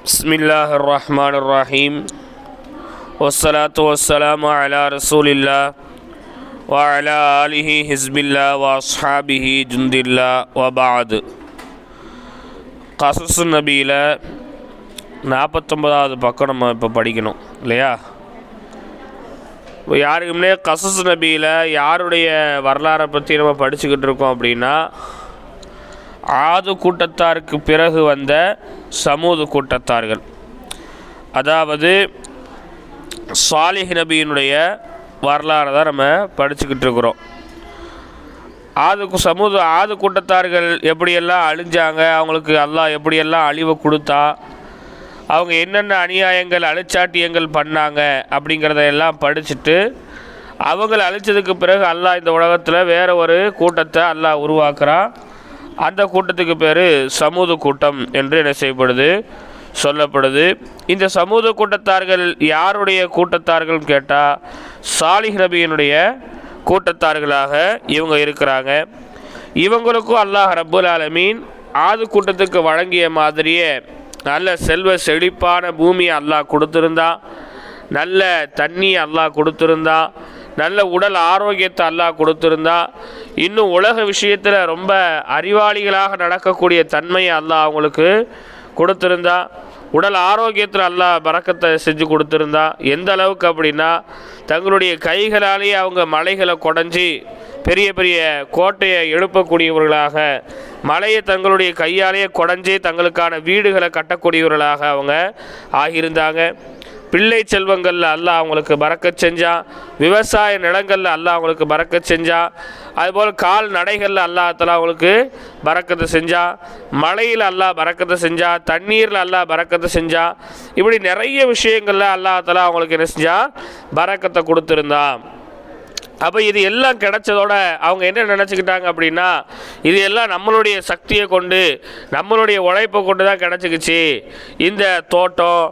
பிஸ்மில்லாஹிர் ரஹ்மானிர் ரஹீம் வஸ்ஸலாத்து வஸ்ஸலாமு அலா ரசூலில்லாஹ் வ அலா ஆலிஹி ஹிஸ்பில்லாஹ் வ அஸ்ஹாபிஹி ஜுந்தில்லாஹ் வ பஅத். கஸஸ் நபியில் 49வது பக்கம் நம்ம இப்போ படிக்கணும் இல்லையா? யாருக்குமே கஸஸ் நபியில் யாருடைய வரலாறை பற்றி நம்ம படிச்சுக்கிட்டு இருக்கோம் அப்படின்னா, ஆது கூட்டத்தாருக்கு பிறகு வந்த சமூது கூட்டத்தார்கள், அதாவது சாலிஹ் நபியினுடைய வரலாறு தான் நம்ம படிச்சுக்கிட்டு இருக்கிறோம். ஆது கூட்டத்தார்கள் எப்படியெல்லாம் அழிஞ்சாங்க, அவங்களுக்கு அல்லாஹ் எப்படியெல்லாம் அழிவை கொடுத்தா, அவங்க என்னென்ன அநியாயங்கள் அழிச்சாட்டியங்கள் பண்ணாங்க அப்படிங்கிறதையெல்லாம் படிச்சுட்டு, அவங்களை அழித்ததுக்கு பிறகு அல்லாஹ் இந்த உலகத்தில் வேறு ஒரு கூட்டத்தை அல்லாஹ் உருவாக்குறான். அந்த கூட்டத்துக்கு பேர் சமூது கூட்டம் என்று என்ன செய்யப்படுது, சொல்லப்படுது. இந்த சமூது கூட்டத்தார்கள் யாருடைய கூட்டத்தார்கள் கேட்டால், சாலிஹ் நபியினுடைய கூட்டத்தார்களாக இவங்க இருக்கிறாங்க. இவங்களுக்கும் அல்லாஹ் ரப்புல் ஆலமீன் ஆது கூட்டத்துக்கு வழங்கிய மாதிரியே நல்ல செல்வ செழிப்பான பூமியை அல்லாஹ் கொடுத்துருந்தான், நல்ல தண்ணி அல்லாஹ் கொடுத்துருந்தான், நல்ல உடல் ஆரோக்கியத்தை அல்லாஹ் கொடுத்துருந்தா, இன்னும் உலக விஷயத்தில் ரொம்ப அறிவாளிகளாக நடக்கக்கூடிய தன்மையை அல்லாஹ் அவங்களுக்கு கொடுத்துருந்தா, உடல் ஆரோக்கியத்தில் அல்லாஹ் பரக்கத்தை செஞ்சு கொடுத்துருந்தா. எந்த அளவுக்கு அப்படின்னா, தங்களுடைய கைகளாலேயே அவங்க மலைகளை குடஞ்சி பெரிய பெரிய கோட்டையை எழுப்பக்கூடியவர்களாக, மலையை தங்களுடைய கையாலேயே குடஞ்சி தங்களுக்கான வீடுகளை கட்டக்கூடியவர்களாக அவங்க ஆகியிருந்தாங்க. பிள்ளை செல்வங்களில் அல்லாஹ் அவங்களுக்கு பறக்கச் செஞ்சான், விவசாய நிலங்களில் அல்லாஹ் அவங்களுக்கு பறக்கச் செஞ்சான், அதுபோல் கால் நடைகளில் அல்லாஹ் அவங்களுக்கு பறக்கத்தை செஞ்சான், மழையில் அல்லாஹ் பறக்கத்தை செஞ்சான், தண்ணீரில் அல்லாஹ் பறக்கத்தை செஞ்சான். இப்படி நிறைய விஷயங்களில் அல்லாஹ் அவங்களுக்கு என்ன செஞ்சான், பறக்கத்தை கொடுத்துருந்தான். அப்போ இது எல்லாம் கிடைச்சதோட அவங்க என்ன நினச்சிக்கிட்டாங்க அப்படின்னா, இது எல்லாம் நம்மளுடைய சக்தியை கொண்டு நம்மளுடைய உழைப்பை கொண்டு தான் கிடச்சிக்கிச்சு. இந்த தோட்டம்,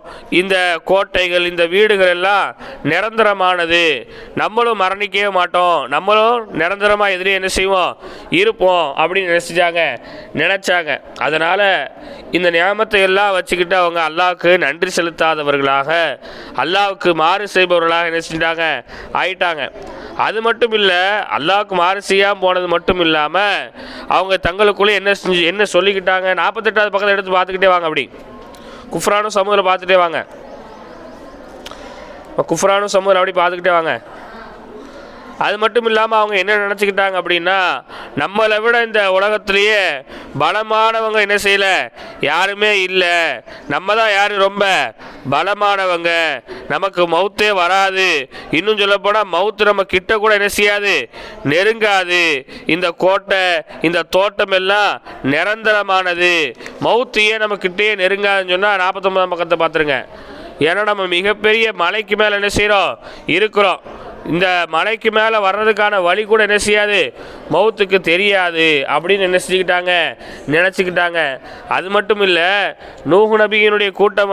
இந்த கோட்டைகள், இந்த வீடுகள் எல்லாம் நிரந்தரமானது, நம்மளும் மரணிக்கவே மாட்டோம், நம்மளும் நிரந்தரமாக எதிரே என்ன செய்வோம், இருப்போம் அப்படின்னு நினச்சாங்க. அதனால் இந்த நியாமத்தை எல்லாம் வச்சுக்கிட்டு அவங்க அல்லாஹ்வுக்கு நன்றி செலுத்தாதவர்களாக, அல்லாஹ்வுக்கு மாறு செய்பவர்களாக என்ன செஞ்சிட்டாங்க, ஆயிட்டாங்க. அது மட்டும் இல்லை, அல்லாஹ்வுக்கு மாறு செய்யாமல் போனது மட்டும் இல்லாமல் அவங்க தங்களுக்குள்ளே என்ன சொல்லிக்கிட்டாங்க. 48வது பக்கத்தை எடுத்து பார்த்துக்கிட்டே வாங்க. அப்படி குஃப்ரானும் சமூகத்தில் பார்த்துட்டே வாங்க. குஃப்ரானும் சமூகத்தில் அப்படி பார்த்துக்கிட்டே வாங்க. அது மட்டும் இல்லாமல் அவங்க என்ன நினச்சிக்கிட்டாங்க அப்படின்னா, நம்மளை விட இந்த உலகத்திலேயே பலமானவங்க என்ன செய்யலை, யாருமே இல்லை, நம்ம தான் யார் ரொம்ப பலமானவங்க, நமக்கு மவுத்தே வராது, இன்னும் சொல்லப்போனால் மவுத்து நம்ம கிட்ட கூட என்ன செய்யாது, நெருங்காது, இந்த கோட்டை இந்த தோட்டம் எல்லாம் நிரந்தரமானது, மவுத்தையே நம்ம கிட்டேயே நெருங்காதுன்னு சொன்னால் 49 பக்கத்தை பார்த்துருங்க. ஏன்னா நம்ம மிகப்பெரிய மலைக்கு மேலே என்ன செய்கிறோம், இருக்கிறோம். இந்த மலைக்கு மேலே வர்றதுக்கான வழி கூட என்ன செய்யாது, மவுத்துக்கு தெரியாது அப்படின்னு நினச்சிக்கிட்டாங்க. அது மட்டும் இல்லை, நூஹ் நபியினுடைய கூட்டம்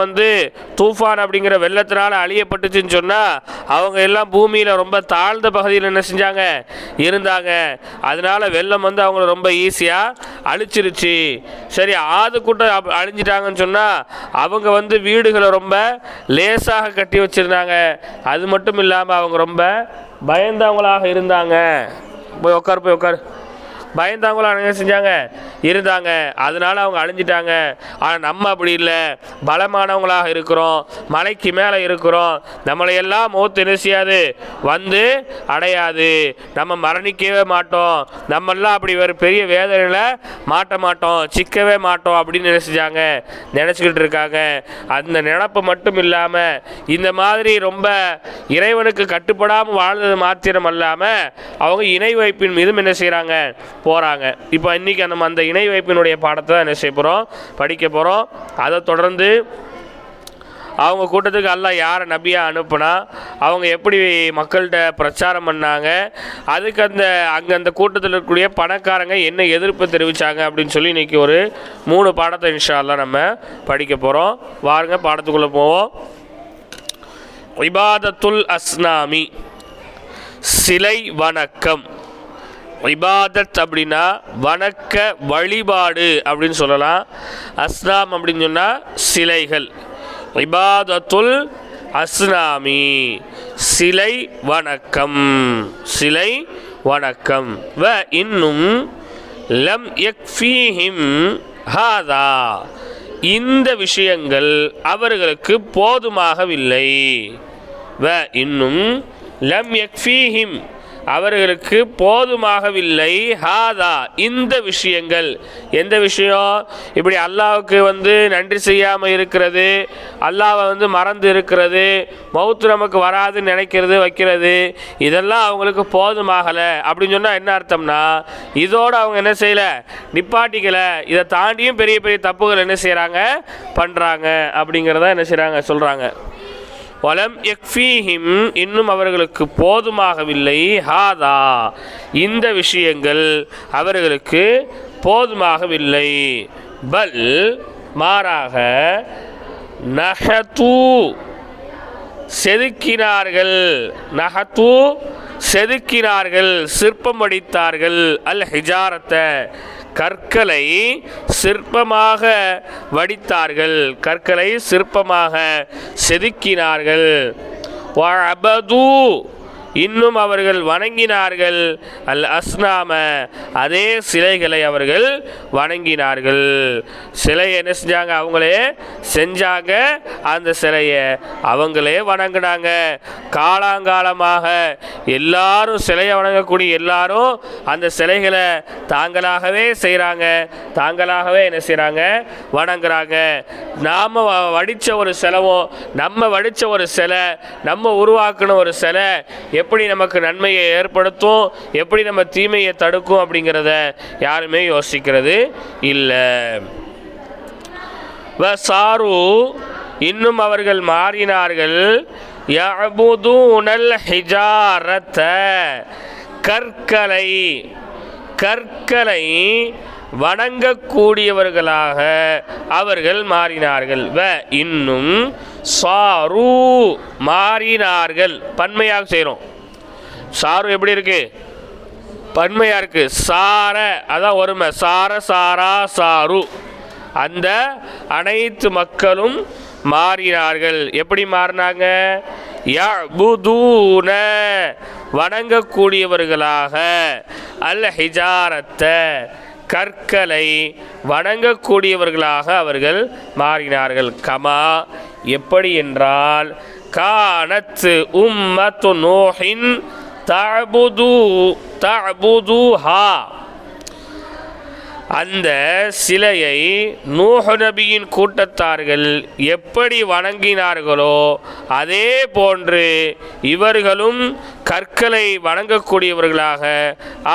தூஃபான் அப்படிங்கிற வெள்ளத்தினால் அழியப்பட்டுச்சுன்னு சொன்னால், அவங்க எல்லாம் பூமியில் ரொம்ப தாழ்ந்த பகுதியில் என்ன செஞ்சாங்க, இருந்தாங்க. அதனால் வெள்ளம் அவங்கள ரொம்ப ஈஸியாக அழிச்சிருச்சு. சரி, ஆது கூட்டம் அழிஞ்சிட்டாங்கன்னு சொன்னால் அவங்க வீடுகளை ரொம்ப லேசாக கட்டி வச்சுருந்தாங்க. அது மட்டும் இல்லாமல் அவங்க ரொம்ப பயந்தவங்களாக இருந்தாங்க. போய் உட்காரு. பயந்தவங்களாக என்ன செஞ்சாங்க, இருந்தாங்க. அதனால் அவங்க அழிஞ்சிட்டாங்க. ஆனால் நம்ம அப்படி இல்லை, பலமானவங்களாக இருக்கிறோம், மலைக்கு மேலே இருக்கிறோம், நம்மளையெல்லாம் மௌத்து என்ன செய்யாது, அடையாது, நம்ம மரணிக்கவே மாட்டோம், நம்மெல்லாம் அப்படி ஒரு பெரிய வேதனையில் மாட்ட மாட்டோம், சிக்கவே மாட்டோம் அப்படின்னு நினச்சிக்கிட்டு இருக்காங்க. அந்த நினப்பு மட்டும் இல்லாமல் இந்த மாதிரி ரொம்ப இறைவனுக்கு கட்டுப்படாமல் வாழ்ந்தது மாத்திரம் அல்லாமல் அவங்க இணை வைப்பின் மீதும் என்ன செய்கிறாங்க, போகிறாங்க. இப்போ இன்றைக்கி நம்ம அந்த இணை வைப்பினுடைய பாடத்தை தான் என்ன செய்ய போகிறோம், படிக்க போகிறோம். அதை தொடர்ந்து அவங்க கூட்டத்துக்கு அல்லாஹ் யாரை நபியாக அனுப்புனா, அவங்க எப்படி மக்கள்கிட்ட பிரச்சாரம் பண்ணாங்க, அதுக்கு அந்த கூட்டத்தில் இருக்கக்கூடிய பணக்காரங்க என்ன எதிர்ப்பு தெரிவித்தாங்க அப்படின்னு சொல்லி இன்றைக்கி ஒரு 3 பாடத்தை இன்ஷா அல்லாஹ் நம்ம படிக்க போகிறோம். வாருங்க பாடத்துக்குள்ளே போவோம். இபாதத்துல் அஸ்னாமி, சிலை வணக்கம். இபாதத் அப்படின்னா வணக்க வழிபாடு அப்படின்னு சொல்லலாம். அஸ்லாம் அப்படின்னு சொன்னால் சிலைகள். இபாதத்துல் அஸ்னாமி, சிலை வணக்கம், சிலை வணக்கம். வ இன்னும் லம் யக்ஃபீஹிம் ஹாதா, இந்த விஷயங்கள் அவர்களுக்கு போதுமாகவில்லை. வ இன்னும் லம் யக்ஃபீஹிம், அவர்களுக்கு போதுமாகவில்லை. ஹாதா, இந்த விஷயங்கள். எந்த விஷயம்? இப்படி அல்லாஹ்வுக்கு நன்றி செய்யாமல் இருக்கிறது, அல்லாஹ்வை மறந்து இருக்கிறது, மௌத்து நமக்கு வராதுன்னு நினைக்கிறது வைக்கிறது, இதெல்லாம் அவங்களுக்கு போதுமாகலை அப்படின்னு சொன்னால் என்ன அர்த்தம்னா, இதோடு அவங்க என்ன செய்யலை, நிப்பாட்டிக்கலை, இதை தாண்டியும் பெரிய பெரிய தப்புகள் என்ன செய்கிறாங்க, பண்ணுறாங்க அப்படிங்கிறத என்ன செய்கிறாங்க, சொல்கிறாங்க. வலம் யக்ஃபீஹிம், இன்னும் அவர்களுக்கு போதுமாகவில்லை. ஹாதா, இந்த விஷயங்கள் அவர்களுக்கு போதுமாகவில்லை. பல், மாறாக, நஹது, செதுக்கினார்கள், நஹது செதுக்கினார்கள், சிற்பம் வடித்தார்கள், அல் ஹிஜாரத்தை கற்களை சிற்பமாக வடித்தார்கள், கற்களை சிற்பமாக செதுக்கினார்கள். வஅபது, இன்னும் அவர்கள் வணங்கினார்கள், அல் அஸ்னாம, அதே சிலைகளை அவர்கள் வணங்கினார்கள். சிலையை என்ன செஞ்சாங்க, அவங்களே செஞ்சாங்க, அந்த சிலையை அவங்களே வணங்கினாங்க. காலாங்காலமாக எல்லாரும் சிலையை வணங்கக்கூடிய எல்லாரும் அந்த சிலைகளை தாங்களாகவே செய்கிறாங்க, தாங்களாகவே என்ன செய்கிறாங்க, வணங்குறாங்க. நாம் வடித்த ஒரு சிலவோ, நம்ம வடித்த ஒரு சிலை, நம்ம உருவாக்கின ஒரு சிலை எப்படி நமக்கு நன்மையை ஏற்படுத்தும், எப்படி நம்ம தீமையை தடுக்கும் அப்படிங்கிறத யாருமே யோசிக்கிறது இல்லை. வசாரு, இன்னும் அவர்கள் மாறினார்கள், யஅபுதூனல் ஹிஜாரத, கற்களை, கற்களை வணங்கக்கூடியவர்களாக அவர்கள் மாறினார்கள். வ இன்னும் சாரு, மாறினார்கள். பன்மையாக செய்கிறோம். சாரு எப்படி இருக்கு, பன்மையாக இருக்கு. சார, அதான் ஒருமை. சார, சாரா, சாரு, அந்த அனைத்து மக்களும் மாறினார்கள். எப்படி மாறினாங்க? யஅபுதூன, வணங்கக்கூடியவர்களாக, அல் ஹிஜாரத்தை, கற்களை வணங்கக்கூடியவர்களாக அவர்கள் மாறினார்கள். கமா, எப்படி என்றால், கானத் உம்மத்து நூஹின் தஅபுதுஹா, அந்த சிலையை நூஹ் நபியின் கூட்டத்தார்கள் எப்படி வணங்கினார்களோ அதே போன்று இவர்களும் கற்களை வணங்கக்கூடியவர்களாக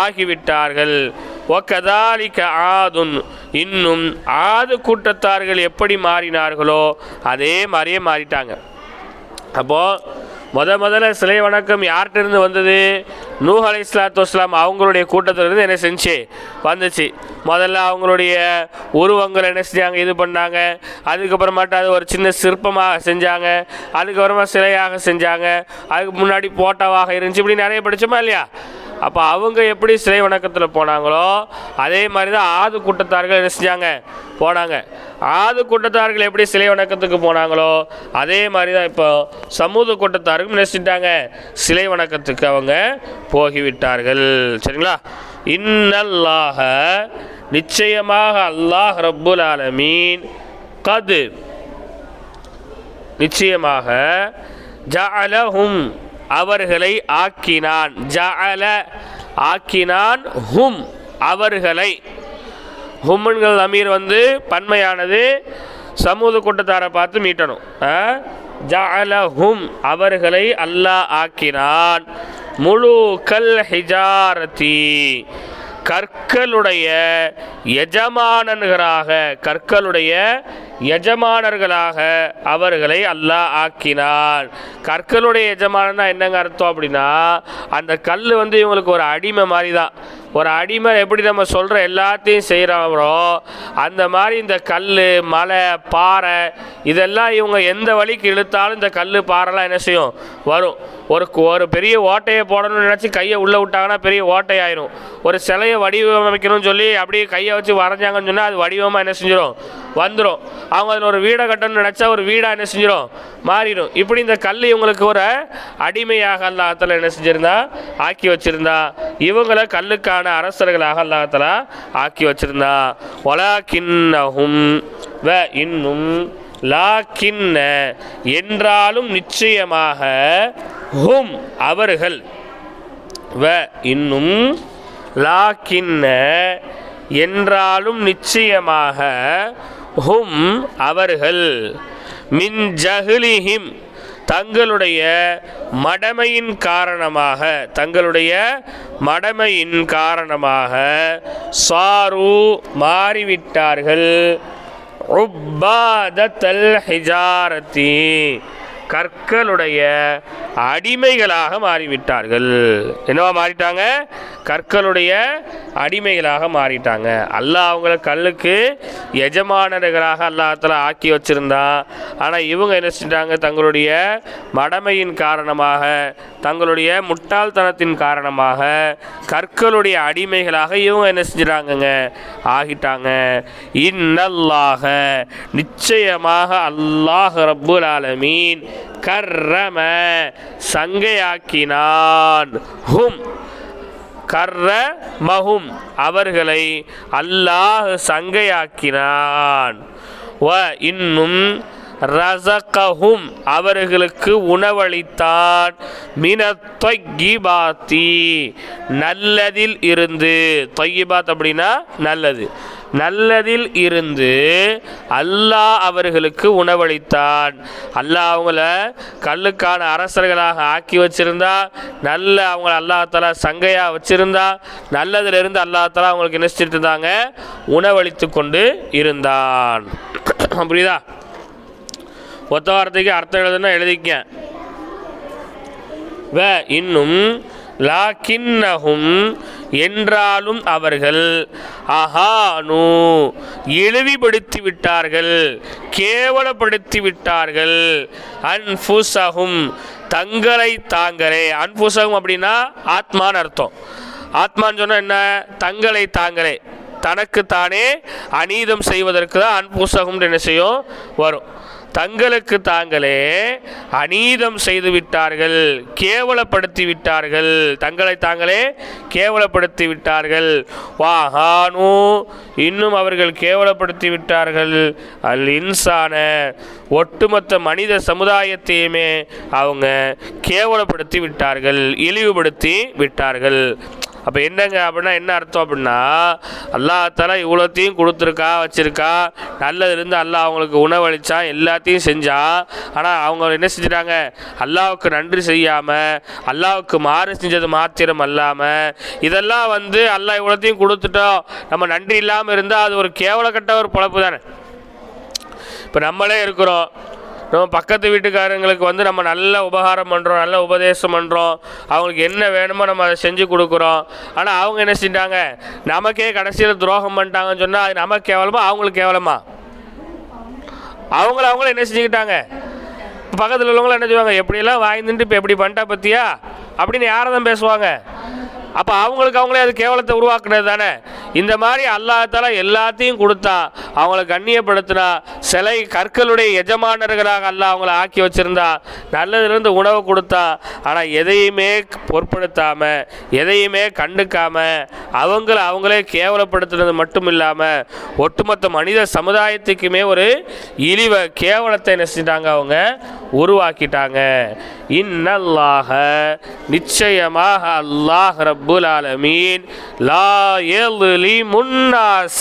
ஆகிவிட்டார்கள். வகதாலிக ஆதுன், இன்னும் ஆது கூட்டத்தார்கள் எப்படி மாறினார்களோ அதே மாதிரியே மாறிட்டாங்க. அப்போது முதல்ல சிலை வணக்கம் யார்கிட்ட இருந்து வந்தது? நூஹ் அலைஹிஸ்ஸலாத்து வஸ்ஸலாம் அவங்களுடைய கூட்டத்திலிருந்து என்ன செஞ்சு வந்துச்சு. முதல்ல அவங்களுடைய உருவங்கள் என்ன செஞ்சாங்க, இது பண்ணாங்க. அதுக்கப்புறமாட்டு அது ஒரு சின்ன சிற்பமாக செஞ்சாங்க. அதுக்கப்புறமா சிலையாக செஞ்சாங்க. அதுக்கு முன்னாடி போட்டோவாக இருந்துச்சு. இப்படி நிறைய படித்தோமா இல்லையா? அப்போ அவங்க எப்படி சிலை வணக்கத்தில் போனாங்களோ அதே மாதிரி தான் ஆது கூட்டத்தார்கள் என்ன செஞ்சாங்க, போனாங்க. ஆது கூட்டத்தார்கள் எப்படி சிலை வணக்கத்துக்கு போனாங்களோ அதே மாதிரி தான் இப்போ சமூக கூட்டத்தாருக்கும் என்ன செஞ்சிட்டாங்க, சிலை வணக்கத்துக்கு அவங்க போகிவிட்டார்கள். சரிங்களா? இன்னல்லாஹ, நிச்சயமாக அல்லாஹ் ரப்புல் ஆலமீன், கது, நிச்சயமாக, ஜஅலஹும், அவர்களை ஆக்கினான். ஜஅல, ஆக்கினான். ஹும், அவர்களை. ஹும்ன்கள் அமீர் பன்மையானது, சமூக கூட்டத்தாரை பார்த்து மீட்டணும். ஜஅலஹும், அவர்களை அல்லாஹ் ஆக்கினான். முழு கல் ஹிஜாரதி, கற்களுடைய எஜமானர்களாக, கற்களுடைய எஜமானர்களாக அவர்களை அல்லாஹ் ஆக்கினான். கற்களுடைய எஜமானன்னா என்னங்க அர்த்தம் அப்படின்னா, அந்த கல் இவங்களுக்கு ஒரு அடிமை மாதிரி தான். ஒரு அடிமை எப்படி நம்ம சொல்கிற எல்லாத்தையும் செய்கிறவரோ அந்த மாதிரி இந்த கல், மலை, பாறை இதெல்லாம் இவங்க எந்த வழிக்கு இழுத்தாலும் இந்த கல், பாறைலாம் என்ன செய்யும், வரும். ஒரு பெரிய ஓட்டையை போடணும்னு நினச்சி கையை உள்ளே விட்டாங்கன்னா பெரிய ஓட்டையாயிரும். ஒரு சிலையை வடிவமைக்கணும்னு சொல்லி அப்படியே கையை வச்சு வரைஞ்சாங்கன்னு சொன்னால் அது வடிவமாக என்ன செஞ்சிடும், வந்துடும். அவங்க அதில் ஒரு வீடை கட்டணும்னு நினச்சா ஒரு வீடாக என்ன செஞ்சிடும், மாறிடும். இப்படி இந்த கல் இவங்களுக்கு ஒரு அடிமையாக அல்லாஹ் தஆலா என்ன செஞ்சிருந்தா, ஆக்கி வச்சிருந்தா. இவங்களை கல்லுக்கான அரசர்களாக அல்லாஹ் தஆலா ஆக்கி வச்சிருந்தா. வலாக்கின்னஹும் வ இன்னும் லாக்கின்ன என்றாலும் நிச்சயமாக ஹும் அவர்கள் வ இன்னும் லாக்கின்ன என்றாலும் நிச்சயமாக ஹும் அவர்கள் மின் ஜஹ்லிஹிம் தங்களுடைய மடமையின் காரணமாக சாரு மாறிவிட்டார்கள் உப்பாதத்தல் ஹிஜாரத்தி கற்களுடைய அடிமைகளாக மாறிவிட்டார்கள். என்னவா மாறிட்டாங்க? கற்களுடைய அடிமைகளாக மாறிட்டாங்க. அல்லாஹ் அவங்கள கல்லுக்கு எஜமானர்களாக அல்லாஹ் தஆலா ஆக்கி வச்சிருந்தான். ஆனால் இவங்க என்ன செஞ்சிட்டாங்க, தங்களுடைய மடமையின் காரணமாக, தங்களுடைய முட்டாள்தனத்தின் காரணமாக கற்களுடைய அடிமைகளாக இவங்க என்ன செஞ்சிட்டாங்கங்க, ஆகிட்டாங்க. இன்னல்லாஹ நிச்சயமாக அல்லாஹ் ரப்புல் ஆலமீன் கர்ரம சங்கையாக்கினான் ஹும் கர்ரமஹும் அவர்களை அல்லாஹ் சங்கையாக்கினான். வ இன்னும் ரஸகஹும் அவர்களுக்கு உணவளித்தான். மினத் தொய்யிபாத்தி நல்லதில் இருந்து, தொய்யிபாத் அப்படின்னா நல்லது, நல்லதில் இருந்து அல்லாஹ் அவர்களுக்கு உணவளித்தான். அல்லாஹ் அவங்கள கல்லுக்கான அரசர்களாக ஆக்கி வச்சிருந்தா, நல்ல அவங்கள அல்லாஹ் தஆலா சங்கையாக வச்சிருந்தா, நல்லதிலிருந்து அல்லாஹ் தஆலா அவங்களுக்கு என்ன செஞ்சுட்டு இருந்தாங்க, உணவளித்து கொண்டு இருந்தான். புரியுதா? ஒத்த வார்த்தைக்கு அர்த்தம் எழுதுனா எழுதிக்க. வ இன்னும் லாக்கின்னஹும் என்றாலும் அவர்கள் அஹானு இழிவுபடுத்தி விட்டார்கள், கேவலப்படுத்தி விட்டார்கள். அன்ஃபுஸஹும் தங்களை தாங்களே. அன்ஃபுஸஹும் அப்படின்னா ஆத்மான்னு அர்த்தம். ஆத்மான்னு சொன்னால் என்ன? தங்களை தாங்களே, தனக்குத்தானே அநீதம் செய்வதற்கு தான் அன்புசகம் என்ன செய்யும் வரும். தங்களுக்கு தாங்களே அநீதம் செய்து விட்டார்கள், கேவலப்படுத்தி விட்டார்கள், தங்களை தாங்களே கேவலப்படுத்தி விட்டார்கள். வாஹானு இன்னும் அவர்கள் கேவலப்படுத்தி விட்டார்கள் அல் இன்சான ஒட்டுமொத்த மனித சமுதாயத்தையுமே அவங்க கேவலப்படுத்தி விட்டார்கள், இழிவுபடுத்தி விட்டார்கள். அப்போ என்னங்க அப்படின்னா என்ன அர்த்தம் அப்படின்னா, அல்லாஹ் தஆலா இவ்வளோத்தையும் கொடுத்துருக்கா, வச்சுருக்கா, நல்லதுலேருந்து அல்லாஹ் அவங்களுக்கு உணவளித்தான், எல்லாத்தையும் செஞ்சான். ஆனால் அவங்க என்ன செஞ்சிட்டாங்க, அல்லாஹ்வுக்கு நன்றி செய்யாமல், அல்லாஹ்வுக்கு மாறு செஞ்சது மாத்திரம் அல்லாமல், இதெல்லாம் அல்லாஹ் இவ்வளோத்தையும் கொடுத்துட்டோம், நம்ம நன்றி இல்லாமல் இருந்தால் அது ஒரு கேவலக்கட்ட ஒரு பொழப்பு தானே. இப்போ நம்மளே இருக்கிறோம், நம்ம பக்கத்து வீட்டுக்காரங்களுக்கு நம்ம நல்ல உபகாரம் பண்ணுறோம், நல்ல உபதேசம் பண்ணுறோம், அவங்களுக்கு என்ன வேணுமோ நம்ம அதை செஞ்சு கொடுக்குறோம். ஆனால் அவங்க என்ன செஞ்சிட்டாங்க, நமக்கே கடைசியில் துரோகம் பண்ணிட்டாங்கன்னு சொன்னால் அது நமக்கு கேவலமா அவங்களுக்கு கேவலமா? அவங்கள என்ன செஞ்சுக்கிட்டாங்க, பக்கத்தில் உள்ளவங்களும் என்ன செய்வாங்க, எப்படியெல்லாம் வாய்ந்துட்டு இப்போ எப்படி பண்ணிட்டா பற்றியா அப்படின்னு யாரை தான் பேசுவாங்க. அப்போ அவங்களுக்கு அவங்களே அது கேவலத்தை உருவாக்குனது தானே. இந்த மாதிரி அல்லாஹ் தஆலா எல்லாத்தையும் கொடுத்தா, அவங்கள கண்ணியப்படுத்தினா, சிலை கற்களுடைய எஜமானர்களாக அல்லாஹ் அவங்கள ஆக்கி வச்சுருந்தா, நல்லதுலேருந்து உணவு கொடுத்தா, ஆனால் எதையுமே பொருட்படுத்தாமல், எதையுமே கண்டுக்காமல், அவங்களே கேவலப்படுத்துனது மட்டும் இல்லாமல் ஒட்டுமொத்த மனித சமுதாயத்துக்குமே ஒரு இழிவை கேவலத்தை என்ன செஞ்சிட்டாங்க, அவங்க உருவாக்கிட்டாங்க. இன்னல்லாஹ நிச்சயமாக அல்லாஹ் ரப்புல் ஆலமீன் லா யظ்லிமுன் நாஸ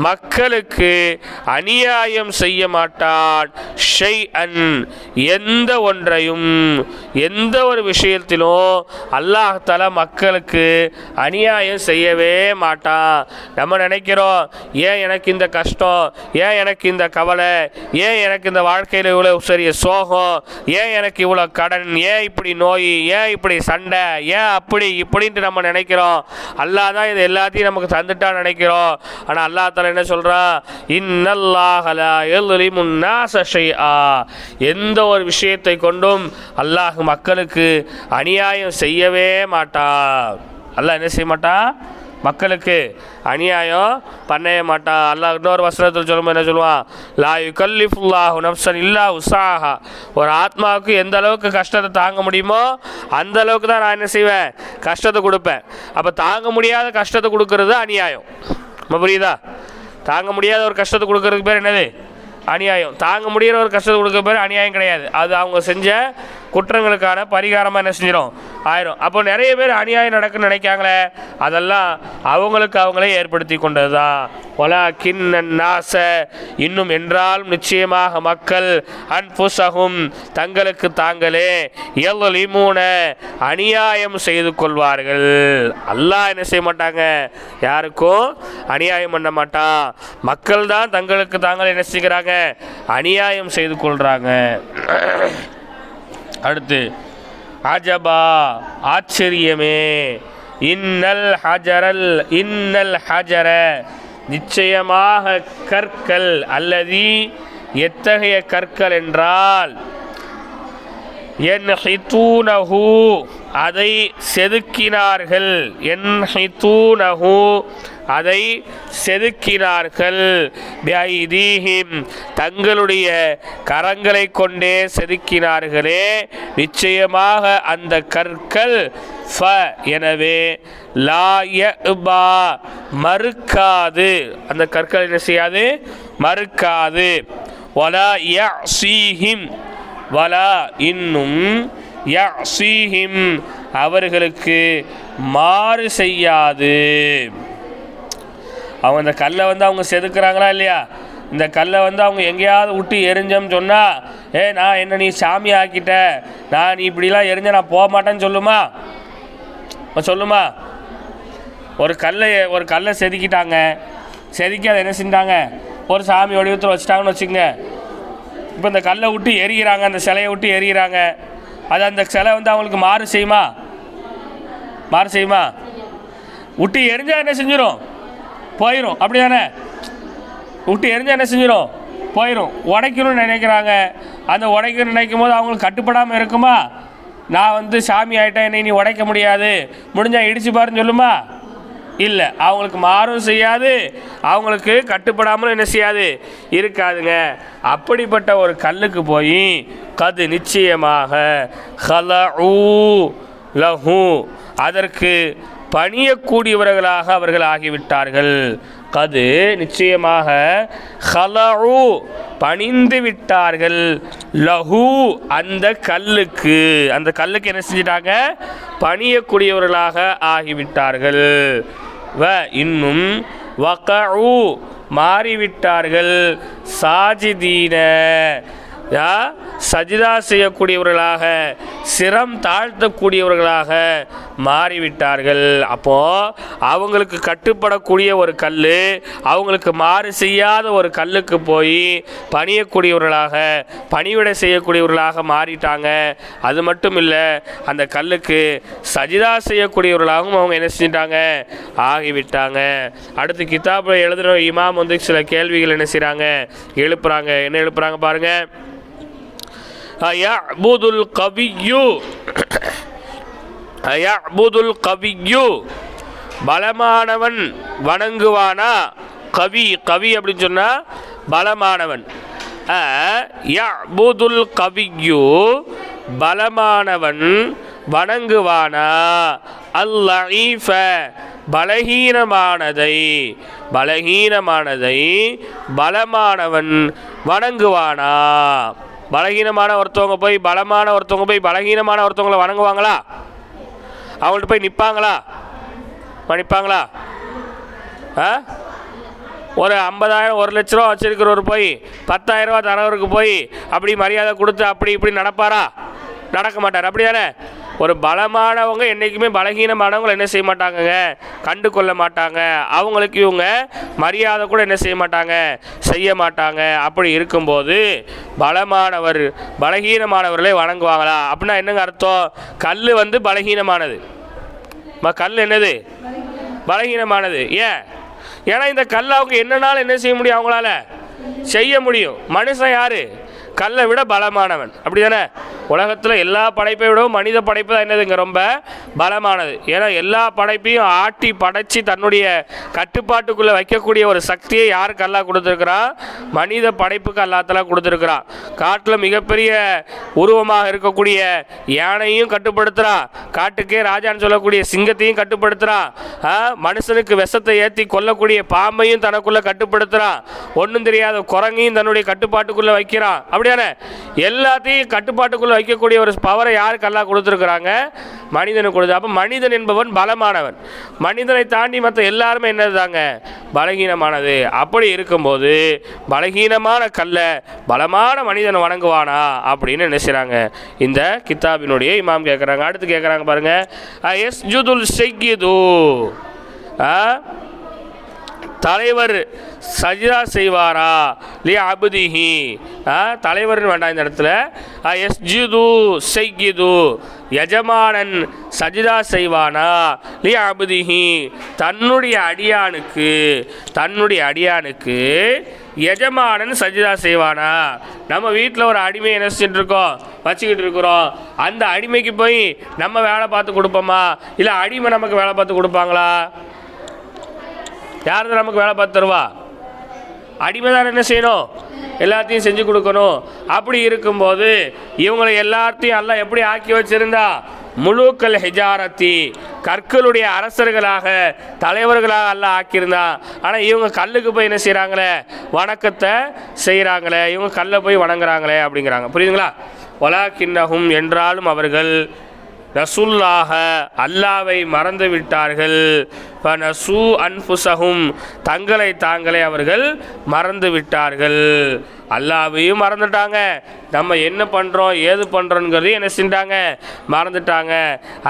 மக்களுக்கு அநியாயம் செய்ய மாட்டான். ஷைஅன் எந்த ஒன்றையும், எந்த ஒரு விஷயத்திலும் அல்லாஹ் தஆலா மக்களுக்கு அநியாயம் செய்யவே மாட்டான். நம்ம நினைக்கிறோம், ஏன் எனக்கு இந்த கஷ்டம், ஏன் எனக்கு இந்த கவலை, ஏன் எனக்கு இந்த வாழ்க்கையில் இவ்வளோ சரிய சோகம், ஏன் எனக்கு இவ்வளோ கடன், ஏன் இப்படி நோய், ஏன் இப்படி சண்டை, ஏன் அப்படி இப்படின்ட்டு நம்ம நினைக்கிறோம். அல்லாஹ் தான் இது எல்லாத்தையும் நமக்கு தந்துட்டான்னு நினைக்கிறோம். ஆனால் அல்லாஹ் என்ன சொல்றான், இன்னல்லாஹ லா யظ்லிமுன் நாஸ ஷைஆ எந்த ஒரு விஷயத்தை கொண்டும் அல்லாஹ் மக்களுக்கு அநியாயம் செய்யவே மாட்டான். அல்லாஹ் என்ன செய்ய மாட்டான், மக்களுக்கு அநியாயம் பண்ணவே மாட்டான். அல்லாஹ் இன்னொரு வசனத்தில் சொல்லும்போது என்ன சொல்லுவான், லா யுகல்லிஃபுல்லாஹு நஃப்ஸன் இல்லா உஸாஹா. ஒரு ஆத்மாவுக்கு எந்த அளவுக்கு கஷ்டத்தை தாங்க முடியுமோ அந்த அளவுக்கு தான் நான் என்ன செய்வேன், கஷ்டத்தை கொடுப்பேன். அப்போ தாங்க முடியாத கஷ்டத்தை கொடுக்கறது அநியாயம். புரியுதா? தாங்க முடியாத ஒரு கஷ்டத்தை கொடுக்கறதுக்கு பேர் என்னது, அநியாயம். தாங்க முடிகிற ஒரு கஷ்டத்தை கொடுக்க பேர் அநியாயம் கிடையாது. அது அவங்க செஞ்ச குற்றங்களுக்கான பரிகாரமாக என்ன செஞ்சிடும், ஆயிரும். அப்போ நிறைய பேர் அநியாயம் நடக்குன்னு நினைக்காங்களே, அதெல்லாம் அவங்களுக்கு அவங்களே ஏற்படுத்தி கொண்டது தான். வலாக்கின்னன் நாஸ, இன்னும் என்றால் நிச்சயமாக மக்கள், அன்புசகும் தங்களுக்கு தாங்களே, யல்லிமூன அநியாயம் செய்து கொள்வார்கள். அல்லாஹ் என்ன செய்ய மாட்டாங்க, யாருக்கும் அநியாயம் பண்ண மாட்டான். மக்கள் தான் தங்களுக்கு தாங்களே என்ன செய்கிறாங்க, அநியாயம் செய்து கொள்றாங்க. அடுத்து அஜபா, ஆச்சரியமே, இன்னல் ஹஜர, நிச்சயமாக கற்கள், அல்லது எத்தகைய கற்கள் என்றால், என்ஹிதூனஹு அதை செதுக்கினார்கள், என்ஹிதூனஹு அதை செதுக்கினார்கள், பிஐதீஹிம் தங்களுடைய கரங்களை கொண்டே செதுக்கினார்களே, நிச்சயமாக அந்த கற்கள் ஃப எனவே லா யபா மறுக்காது, அந்த கற்கள் என்ன செய்யாது, மறுக்காது. வலா யஸீஹிம் வலா இன்னும் யஸீஹிம் அவர்களுக்கு மாறு செய்யாது. அவங்க இந்த கல்லை அவங்க செதுக்குறாங்களா இல்லையா, இந்த கல்லை அவங்க எங்கேயாவது விட்டு எரிஞ்சோம்னு சொன்னால், நான் என்ன நீ சாமி ஆக்கிட்ட, நான் நீ இப்படிலாம் எரிஞ்ச நான் போக மாட்டேன்னு சொல்லுமா, சொல்லுமா? ஒரு கல்லை செதுக்கிட்டாங்க, செதுக்கி அதை என்ன செஞ்சாங்க, ஒரு சாமி வடிவத்தில் வச்சுட்டாங்கன்னு வச்சுக்கோங்க. இப்போ இந்த கல்லை விட்டு எரிகிறாங்க, அந்த சிலையை விட்டு எரிகிறாங்க, அது அந்த சிலை அவங்களுக்கு மாறு செய்யுமா, மாறு செய்யுமா? விட்டு எரிஞ்சால் என்ன செஞ்சிடும், போயிடும். அப்படி தானே? விட்டு எரிஞ்சால் என்ன செஞ்சிடும், போயிடும். உடைக்கணும்னு நினைக்கிறாங்க, அந்த உடைக்கணும்னு நினைக்கும் போது அவங்களுக்கு கட்டுப்படாமல் இருக்குமா? நான் சாமி ஆகிட்டேன், என்னை நீ உடைக்க முடியாது, முடிஞ்சால் இடிச்சு பாருன்னு சொல்லுமா? இல்லை, அவங்களுக்கு மாறும் செய்யாது, அவங்களுக்கு கட்டுப்படாமலும் என்ன செய்யாது, இருக்காதுங்க. அப்படிப்பட்ட ஒரு கல்லுக்கு போய் கது நிச்சயமாக ஹலஊ லஹு அதற்கு பணியக்கூடியவர்களாக அவர்கள் ஆகிவிட்டார்கள். கது நிச்சயமாக ஹலஊ பணிந்து விட்டார்கள், லஹு அந்த கல்லுக்கு, அந்த கல்லுக்கு என்ன செஞ்சிட்டாங்க, பணியக்கூடியவர்களாக ஆகிவிட்டார்கள். வ இன்னும் வகஊ மாறிவிட்டார்கள், சாஜிதீன சஜிதா செய்யக்கூடியவர்களாக, சிரம் தாழ்த்தக்கூடியவர்களாக மாறிவிட்டார்கள். அப்போது அவங்களுக்கு கட்டுப்படக்கூடிய ஒரு கல், அவங்களுக்கு மாறு செய்யாத ஒரு கல்லுக்கு போய் பணியக்கூடியவர்களாக, பணிவிடை செய்யக்கூடியவர்களாக மாறிட்டாங்க. அது மட்டும் இல்லை, அந்த கல்லுக்கு சஜிதா செய்யக்கூடியவர்களாகவும் அவங்க என்ன செஞ்சிட்டாங்க, ஆகிவிட்டாங்க. அடுத்து கிதாபில் எழுதுகிற இமாம் சில கேள்விகள் என்ன செய்கிறாங்க, எழுப்புறாங்க. என்ன எழுப்புறாங்க பாருங்கள். அயஅ்புதுல் கவியு பலமானவன் வணங்குவானா, கவி அப்படின்னு சொன்னா பலமானவன். யஅ்புதுல் கவியு பலமானவன் வணங்குவானா, அல்லஈஃப பலகீனமானதை பலமானவன் வணங்குவானா. பலகீனமான ஒருத்தவங்க போய் பலகீனமான ஒருத்தவங்களை வணங்குவாங்களா? அவங்கள்ட்ட போய் நிற்பாங்களா? ஒரு 50,000 1 லட்ச ரூபா வச்சிருக்கிறவர் போய் 10,000 ரூபா தரவருக்கு போய் அப்படி மரியாதை கொடுத்து அப்படி இப்படி நடப்பாரா? நடக்க மாட்டார். அப்படி தானே? ஒரு பலமானவங்க என்றைக்குமே பலகீனமானவங்களை என்ன செய்ய மாட்டாங்கங்க, கண்டு கொள்ள மாட்டாங்க. அவங்களுக்கு இவங்க மரியாதை கூட என்ன செய்ய மாட்டாங்க, செய்ய மாட்டாங்க. அப்படி இருக்கும்போது பலமானவர் பலகீனமானவர்களே வணங்குவாங்களா? அப்படின்னா என்னங்க அர்த்தம்? கல் பலகீனமானது. கல் என்னது? பலகீனமானது. ஏன்னா இந்த கல் அவங்க என்னன்னாலும் என்ன செய்ய முடியும், அவங்களால செய்ய முடியும். மனுஷன் யாரு? கல்லை விட பலமானவன். அப்படி தானே? உலகத்தில் எல்லா படைப்பை விடவும் மனித படைப்பு தான் என்னதுங்க ரொம்ப பலமானது. ஏன்னா எல்லா படைப்பையும் ஆட்டி படைச்சி தன்னுடைய கட்டுப்பாட்டுக்குள்ளே வைக்கக்கூடிய ஒரு சக்தியை யாருக்கு அல்லாஹ் கொடுத்துருக்குறான்? மனித படைப்புக்கு அல்லாஹ் கொடுத்துருக்குறான். காட்டில் மிகப்பெரிய உருவமாக இருக்கக்கூடிய யானையும் கட்டுப்படுத்துகிறான், காட்டுக்கே ராஜான்னு சொல்லக்கூடிய சிங்கத்தையும் கட்டுப்படுத்துகிறான், மனுஷனுக்கு விஷத்தை ஏற்றி கொல்லக்கூடிய பாம்பையும் தனக்குள்ளே கட்டுப்படுத்துகிறான், ஒன்றும் தெரியாத குரங்கையும் தன்னுடைய கட்டுப்பாட்டுக்குள்ளே வைக்கிறான். அப்படியான எல்லாத்தையும் கட்டுப்பாட்டுக்குள்ளே வைக்கக்கூடிய ஒரு பவரை யாருக்கு அல்லாஹ் கொடுத்துருக்குறாங்க? மனிதனுக்கு கொடுத்து. அப்போ மனிதன் என்பவன் பலமானவன், மனிதனை தாண்டி மற்ற எல்லாருமே என்னது தாங்க? பலகீனமானது. அப்படி இருக்கும்போது பலகீனமான கல்ல பலமான மனிதன் வணங்குவானா அப்படின்னு நினைச்சாங்க. இந்த கித்தாபினுடைய இமாம் கேட்குறாங்க. அடுத்து கேட்குறாங்க பாருங்க, யஸ்ஜுதுல் ஸையிது, தலைவர் சஜிதா செய்வாரா லி அபுதிஹி, தலைவர்னு வேண்டாம் இந்த இடத்துல, யஸ்ஜுது ஸையிது, எஜமானன் சஜிதா செய்வானா லி அபுதிஹி, தன்னுடைய அடியானுக்கு எஜமானன் சஜிதா செய்வானா? நம்ம வீட்டில் ஒரு அடிமையை என்ன செஞ்சுட்டு இருக்கோம், வச்சுக்கிட்டு இருக்கிறோம். அந்த அடிமைக்கு போய் நம்ம வேலை பார்த்து கொடுப்போமா, இல்லை அடிமை நமக்கு வேலை பார்த்து கொடுப்பாங்களா? யார் தான் நமக்கு வேலை பார்த்து தருவா? அடிமை தான் என்ன செய்யணும், எல்லாத்தையும் செஞ்சு கொடுக்கணும். அப்படி இருக்கும்போது இவங்களை எல்லாத்தையும் அல்லாஹ் எப்படி ஆக்கி வச்சிருந்தா? முழுக்கல் ஹிஜாரத்தி, கற்களுடைய அரசர்களாக தலைவர்களாக அல்லாஹ் ஆக்கியிருந்தான். ஆனால் இவங்க கல்லுக்கு போய் என்ன செய்கிறாங்களே, வணக்கத்தை செய்கிறாங்களே, இவங்க கல்லை போய் வணங்குறாங்களே அப்படிங்கிறாங்க. புரியுதுங்களா? வலாக்கின்னஹும், என்றாலும் அவர்கள் ரசூல்லாஹ, அல்லாவை மறந்து விட்டார்கள். ஃபனசூ அன்ஃபுஸஹும், தங்களை தாங்களே அவர்கள் மறந்து விட்டார்கள். அல்லாவையும் மறந்துட்டாங்க, நம்ம என்ன பண்ணுறோம் ஏது பண்ணுறோங்கிறதையும் என்ன செஞ்சாங்க, மறந்துட்டாங்க.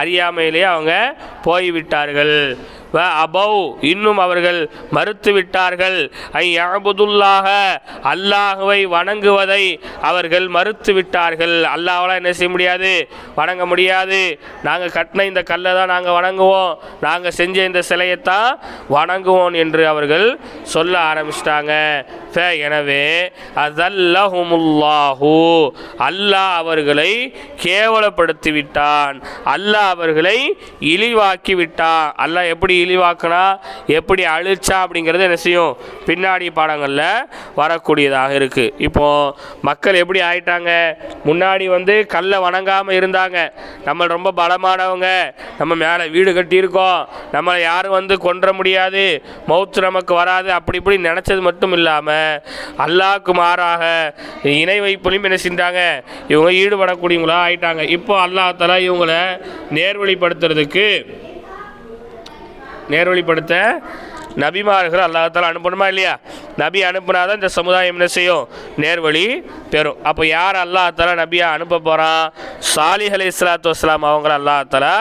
அறியாமையிலே அவங்க போய்விட்டார்கள். அபௌ, இன்னும் அவர்கள் மறுத்து விட்டார்கள். ஐ யஅபுதுல்லாஹ, அல்லாஹுவை வணங்குவதை அவர்கள் மறுத்து விட்டார்கள். அல்லாஹ்வால என்ன செய்ய முடியாது, வணங்க முடியாது. நாங்கள் கட்டின இந்த கல்லை தான் நாங்கள் வணங்குவோம், நாங்கள் செஞ்ச இந்த சிலையைத்தான் வணங்குவோம் என்று அவர்கள் சொல்ல ஆரம்பிச்சிட்டாங்க. எனவே அதல்லஹுமுல்லாஹு, அல்லாஹ் அவர்களை கேவலப்படுத்தி விட்டான், அல்லாஹ் அவர்களை இழிவாக்கி விட்டான். அல்லாஹ் எப்படி இழிவாக்குனா, எப்படி அழிச்சா அப்படிங்கிறது என்ன செய்யும், பின்னாடி பாடங்களில் வரக்கூடியதாக இருக்குது. இப்போது மக்கள் எப்படி ஆயிட்டாங்க, முன்னாடி கல்லை வணங்காமல் இருந்தாங்க, நம்ம ரொம்ப பலமானவங்க, நம்ம மேலே வீடு கட்டியிருக்கோம், நம்மளை யாரும் கொன்ற முடியாது, மௌத்து நமக்கு வராது, அப்படி இப்படி நினச்சது மட்டும் இல்லாமல் அல்லாஹ்க்கு மாறாக இணை வைப்புலையும் என்ன செஞ்சாங்க, இவங்க ஈடுபடக்கூடியவங்களா ஆயிட்டாங்க. இப்போ அல்லாஹ் தஆலா இவங்களை நேர்வழிப்படுத்த நபிமார்கள் அல்லாஹ் தஆலா அனுப்பணுமா இல்லையா? நபி அனுப்புனாதான் இந்த சமுதாயம் என்ன செய்யும், நேர்வழி பெறும். அப்போ யார் அல்லாஹ் தஆலா நபியாக அனுப்ப போகிறான்? சாலிஹ் அலைஹிஸ்ஸலாத்து வஸ்ஸலாம் அவங்கள அல்லாஹ் தஆலா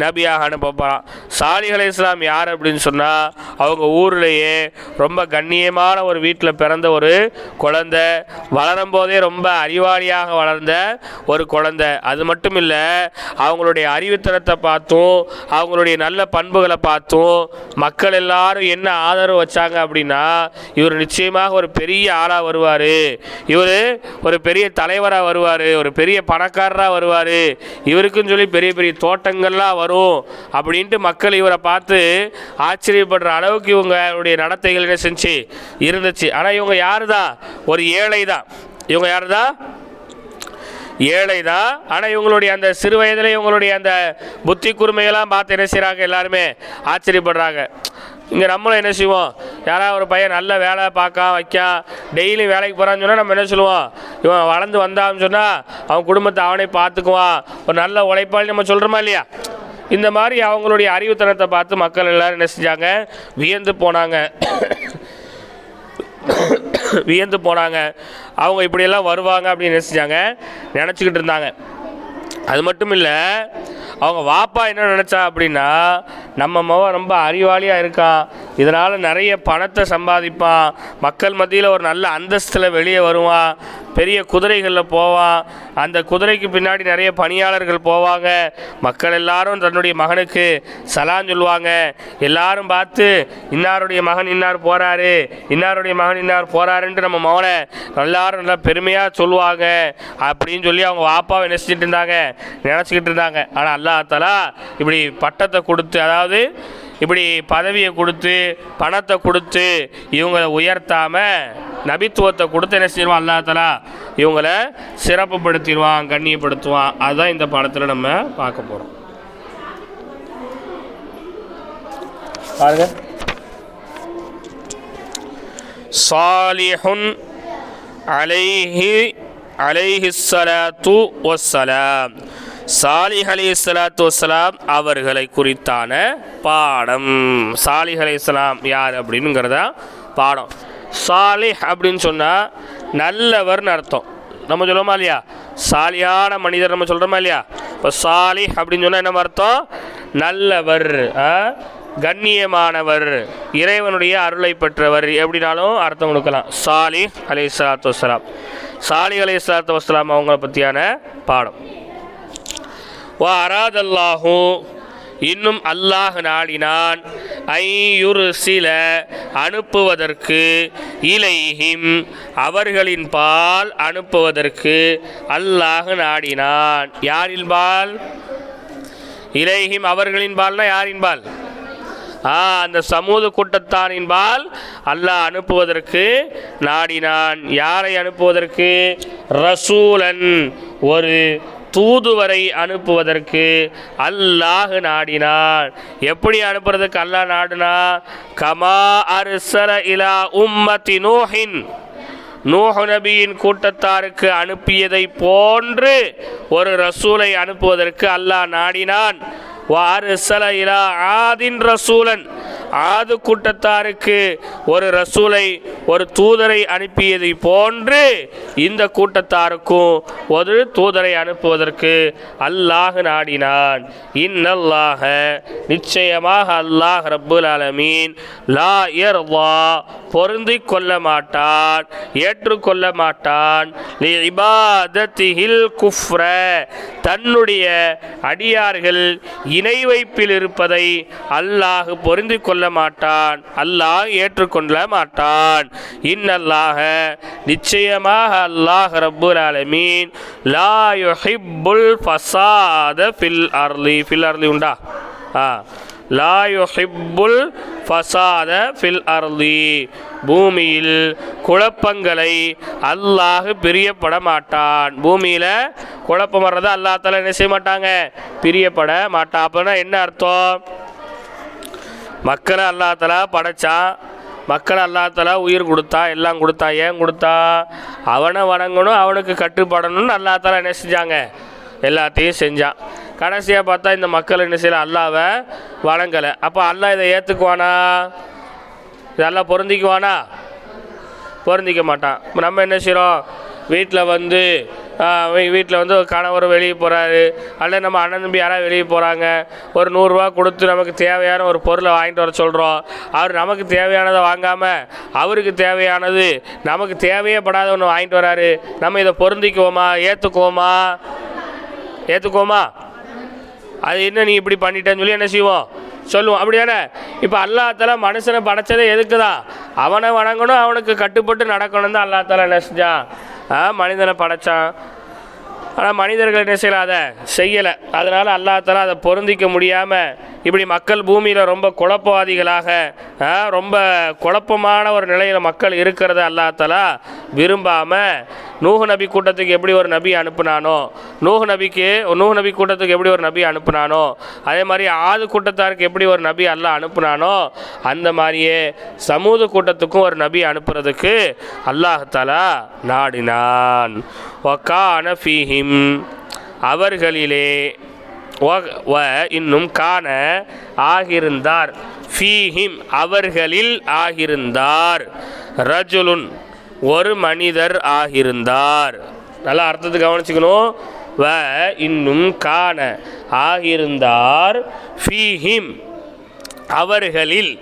நபியாக அனுப்ப போகிறான். சாலிஹ் அலைஹிஸ்ஸலாம் யார் அப்படின்னு சொன்னால், அவங்க ஊர்லேயே ரொம்ப கண்ணியமான ஒரு வீட்டில் பிறந்த ஒரு குழந்தை, வளரும் போதே ரொம்ப அறிவாளியாக வளர்ந்த ஒரு குழந்தை. அது மட்டும் இல்லை, அவங்களுடைய அறிவுத்தனத்தை பார்த்தும் அவங்களுடைய நல்ல பண்புகளை பார்த்தும் மக்கள் எல்லாரும் என்ன ஆதரவு வச்சாங்க அப்படின்னா, இவர் நிச்சயமாக ஒரு பெரிய ஆளாக வருவார், இவர் ஒரு பெரிய தலைவராக வருவார், ஒரு பெரிய பணக்காரராக வருவார், இவருக்குன்னு சொல்லி பெரிய பெரிய தோட்டங்கள்லாம் வரும் அப்படின்ட்டு மக்கள் இவரை பார்த்து ஆச்சரியப்படுற அளவுக்கு இவங்களுடைய நடத்தைகள் என்ன செஞ்சு இருந்துச்சு. ஆனால் இவங்க யாரு தான், ஒரு ஏழை தான். இவங்க யாரு தான், ஏழை தான். ஆனால் இவங்களுடைய அந்த சிறு வயதில் இவங்களுடைய அந்த புத்தி கூர்மையெல்லாம் பார்த்து என்ன செய்கிறாங்க, எல்லாருமே ஆச்சரியப்படுறாங்க. இங்கே நம்மளும் என்ன செய்வோம், யாராவது ஒரு பையன் நல்ல வேலை பார்க்க வைக்கா, டெய்லி வேலைக்கு போகிறான்னு சொன்னால் நம்ம என்ன சொல்லுவோம், இவன் வளர்ந்து வந்தான்னு சொன்னால் அவன் குடும்பத்தை அவனே பார்த்துக்குவான், ஒரு நல்ல உழைப்பாளி நம்ம சொல்கிறோமா இல்லையா? இந்த மாதிரி அவங்களுடைய அறிவுத்தனத்தை பார்த்து மக்கள் எல்லோரும் என்ன செஞ்சாங்க, வியந்து போனாங்க. அவங்க இப்படியெல்லாம் வருவாங்க அப்படின்னு என்ன செஞ்சாங்க, நினச்சிக்கிட்டு இருந்தாங்க. அது மட்டும் இல்லை, அவங்க வாப்பா என்ன நினச்சா அப்படின்னா, நம்ம மகன் ரொம்ப அறிவாளியாக இருக்கான், இதனால் நிறைய பணத்தை சம்பாதிப்பான், மக்கள் மத்தியில் ஒரு நல்ல அந்தஸ்தில் வெளியே வருவான், பெரிய குதிரைகளில் போவான், அந்த குதிரைக்கு பின்னாடி நிறைய பணியாளர்கள் போவாங்க, மக்கள் எல்லாரும் தன்னுடைய மகனுக்கு சலான் சொல்லுவாங்க, எல்லாரும் பார்த்து இன்னாருடைய மகன் இன்னார் போகிறாரு, இன்னாருடைய மகன் இன்னார் போகிறாருன்ட்டு நம்ம மகனை எல்லாரும் நல்லா பெருமையாக சொல்லுவாங்க அப்படின்னு சொல்லி அவங்க வாப்பாவை நினச்சிக்கிட்டு இருந்தாங்க. ஆனால் அல்லாஹ் தஆலா இப்படி பட்டத்தை கொடுத்து, அதாவது இப்படி பதவியை கொடுத்து பணத்தை கொடுத்து இவங்களை உயர்த்தாமல் நபித்துவத்தை கொடுத்து என்ன செய்வான் அல்லாஹ் தஆலா இவங்களை சிறப்புப்படுத்திடுவான், கண்ணியப்படுத்துவான். அதுதான் இந்த பாடத்தில் நம்ம பார்க்க போகிறோம். பாருங்க, சாலிஹுன் அலைஹிஸ்ஸலாத்து வஸ்ஸலாம், சாலிஹ் அலைஹிஸ்ஸலாத்து வஸ்ஸலாம் அவர்களை குறித்தான பாடம். சாலிஹ் அலைஹிஸ்ஸலாம் யார் அப்படிங்கிறதா பாடம். சாலிஹ் அப்படின்னு சொன்னால் நல்லவர்னு அர்த்தம். நம்ம சொல்லுவோமா இல்லையா, சாலியான மனிதர் நம்ம சொல்கிறோமா இல்லையா. இப்போ சாலிஹ் அப்படின்னு சொன்னால் என்ன அர்த்தம், நல்லவர், கண்ணியமானவர், இறைவனுடைய அருளை பெற்றவர், எப்படினாலும் அர்த்தம் கொடுக்கலாம். சாலிஹ் அலைஹிஸ்ஸலாத்து வஸ்ஸலாம், சாலிஹ் அலைஹிஸ்ஸலாத்து வஸ்ஸலாம் அவங்கள பற்றியான பாடம். வா அராதல்லாஹு, இன்னும் அல்லாஹ் நாடினான், ஐயுர்சில அனுப்புவதற்கு, இலைஹிம் அவர்களின் பால் அனுப்புவதற்கு அல்லாஹ் நாடினான். யாரின் பால்? இலைஹிம் அவர்களின் பால்னா யாரின் பால்? அந்த சமூக கூட்டத்தாரின்பால் அல்லாஹ் அனுப்புவதற்கு நாடினான். யாரை அனுப்புவதற்கு? ரசூலன், ஒரு தூதுவரை அனுப்புவதற்கு அல்லாஹ் நாடினான். எப்படி அனுப்புறதுக்கு அல்லாஹ் நாடினா? கமா அர்சல இலா உம்மத்தி நூஹின், நூஹ் நபியின் கூட்டத்தாருக்கு அனுப்பியதை போன்று ஒரு ரசூலை அனுப்புவதற்கு அல்லாஹ் நாடினான். வஅர்ஸல இலா ஆதின் ரசூலன், ஆது கூட்டத்தாருக்கு ஒரு ரசூலை, ஒரு தூதரை அனுப்பியதை போன்று இந்த கூட்டத்தாருக்கும் ஒரு தூதரை அனுப்புவதற்கு அல்லாஹ் நாடினான். இன்னல்லாஹ, நிச்சயமாக அல்லாஹ் ரப்புல் ஆலமீன், லா யர்தா பொருந்திக் கொள்ள மாட்டான், ஏற்றுக்கொள்ள மாட்டான், லி இபாதத்திஹில் குஃப்ர தன்னுடைய அடியார்கள் இணை வைப்பில் இருப்பதை அல்லாஹ் பொருந்திக் கொள்ள மாட்டான், அல்லாஹ் ஏற்றுக்கொள்ள மாட்டான். இன்னல்லாஹ, நிச்சயமாக அல்லாஹ் ரப்புல் ஆலமீன், லா யுஹிப்புல் ஃபஸாத ஃபில் அர்லி, ஃபில் அர்லி உண்டா? லா யுஹிப்புல் ஃபஸாத ஃபில் அர்லி, பூமியில் குழப்பங்களை அல்லாஹ் பிரியப்பட மாட்டான். பூமியில் குழப்பம் வர்றதை அல்லாஹ் தஆலா என்ன செய்ய மாட்டாங்க? பிரியப்பட மாட்டான். அப்படின்னா என்ன அர்த்தம்? மக்களை அல்லாஹ் தஆலா படைச்சான், மக்களை அல்லாஹ் தஆலா உயிர் கொடுத்தா, எல்லாம் கொடுத்தா. ஏன் கொடுத்தா? அவனை வணங்கணும், அவனுக்கு கட்டுப்படணும்னு அல்லாஹ் தஆலா என்ன செஞ்சாங்க? எல்லாத்தையும் செஞ்சான். கடைசியாக பார்த்தா இந்த மக்கள் என்ன செய்யலாம்? அல்லாவை வணங்கலை. அப்போ அல்லாஹ் இதை ஏற்றுக்குவானா? இதெல்லாம் பொருந்திக்குவானா? பொருந்திக்க மாட்டான். நம்ம என்ன செய்கிறோம்? வீட்டில் வந்து கணவர் வெளியே போகிறாரு, அல்லது நம்ம அண்ணன் தம்பி யாராவது வெளியே போகிறாங்க, ஒரு 100 ரூபா கொடுத்து நமக்கு தேவையான ஒரு பொருளை வாங்கிட்டு வர சொல்கிறோம். அவர் நமக்கு தேவையானதை வாங்காமல் அவருக்கு தேவையானது, நமக்கு தேவையே படாத ஒன்று வாங்கிட்டு வராரு. நம்ம இதை பொருந்திக்குவோமா? ஏற்றுக்குவோமா? அது என்ன நீ இப்படி பண்ணிட்டேன்னு சொல்லி என்ன செய்வோம்? சொல்லுவோம். அப்படியானே? இப்போ அல்லாஹ் தஆலா மனுஷனை படைச்சதே எதுக்கு தான்? அவனை வணங்கணும், அவனுக்கு கட்டுப்பட்டு நடக்கணும் தான் அல்லாஹ் தஆலா என்ன செஞ்சான்? மனிதனை படைச்சான். ஆனால் மனிதர்கள் என்ன செய்யலை? அதை செய்யலை. அதனால் அல்லாஹ் தஆலா அதை பொருந்திக்க முடியாமல் இப்படி மக்கள் பூமியில் ரொம்ப குழப்பவாதிகளாக, ரொம்ப குழப்பமான ஒரு நிலையில் மக்கள் இருக்கிறத அல்லாஹ் தஆலா விரும்பாமல் நூஹ் நபி கூட்டத்துக்கு எப்படி ஒரு நபி அனுப்புனானோ, நூஹ் நபி கூட்டத்துக்கு எப்படி ஒரு நபி அனுப்புனானோ, அதே மாதிரி ஆது கூட்டத்தாருக்கு எப்படி ஒரு நபி அல்லாஹ் அனுப்புனானோ, அந்த மாதிரியே சமூக கூட்டத்துக்கும் ஒரு நபி அனுப்புறதுக்கு அல்லாஹ் தஆலா நாடினான். வகான ஃபீஹிம் அவர்களிலே, இன்னும் கான ஆகியிருந்தார், ஃபீஹிம் அவர்களில் ஆகியிருந்தார், ரஜுலுன் ஒரு மனிதர் ஆகியிருந்தார். நல்லா அர்த்தத்தை கவனிச்சுக்கணும். இன்னும் கான ஆகியிருந்தார், ஃபீஹிம் அவர்களில்,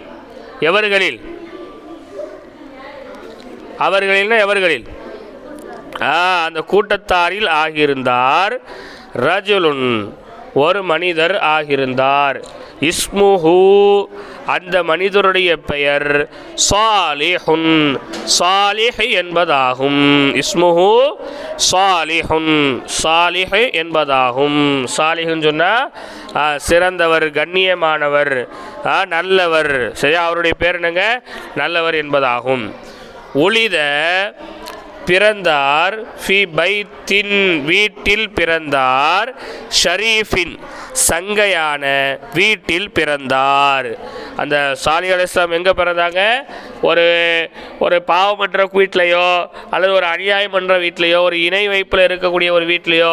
எவர்களில்? அவர்களில் எவர்களில்? அந்த கூட்டத்தாரில் ஆகியிருந்தார். ரஜுலுன் ஒரு மனிதர் ஆகியிருந்தார். இஸ்முஹு அந்த மனிதருடைய பெயர் சாலிஹுன் சாலிஹ் என்பதாகும். இஸ்முஹு சாலிஹுன் சாலிஹ் என்பதாகும். சாலிஹுன்னு சொன்னால் சிறந்தவர், கண்ணியமானவர், நல்லவர். சரியா? அவருடைய பேர் என்னங்க? நல்லவர் என்பதாகும். உலித பிறந்தார். ஃபி பைத்தின் வீட்டில் பிறந்தார். ஷரீஃபின் சங்கையான வீட்டில் பிறந்தார். அந்த சாலிஹ் அலைஹிஸ்ஸலாம் எங்கே பிறந்தாங்க? ஒரு பாவம் பண்ணுற வீட்டிலையோ அல்லது ஒரு அநியாயம் பண்ணுற வீட்லையோ ஒரு இணை வைப்பில் இருக்கக்கூடிய ஒரு வீட்லையோ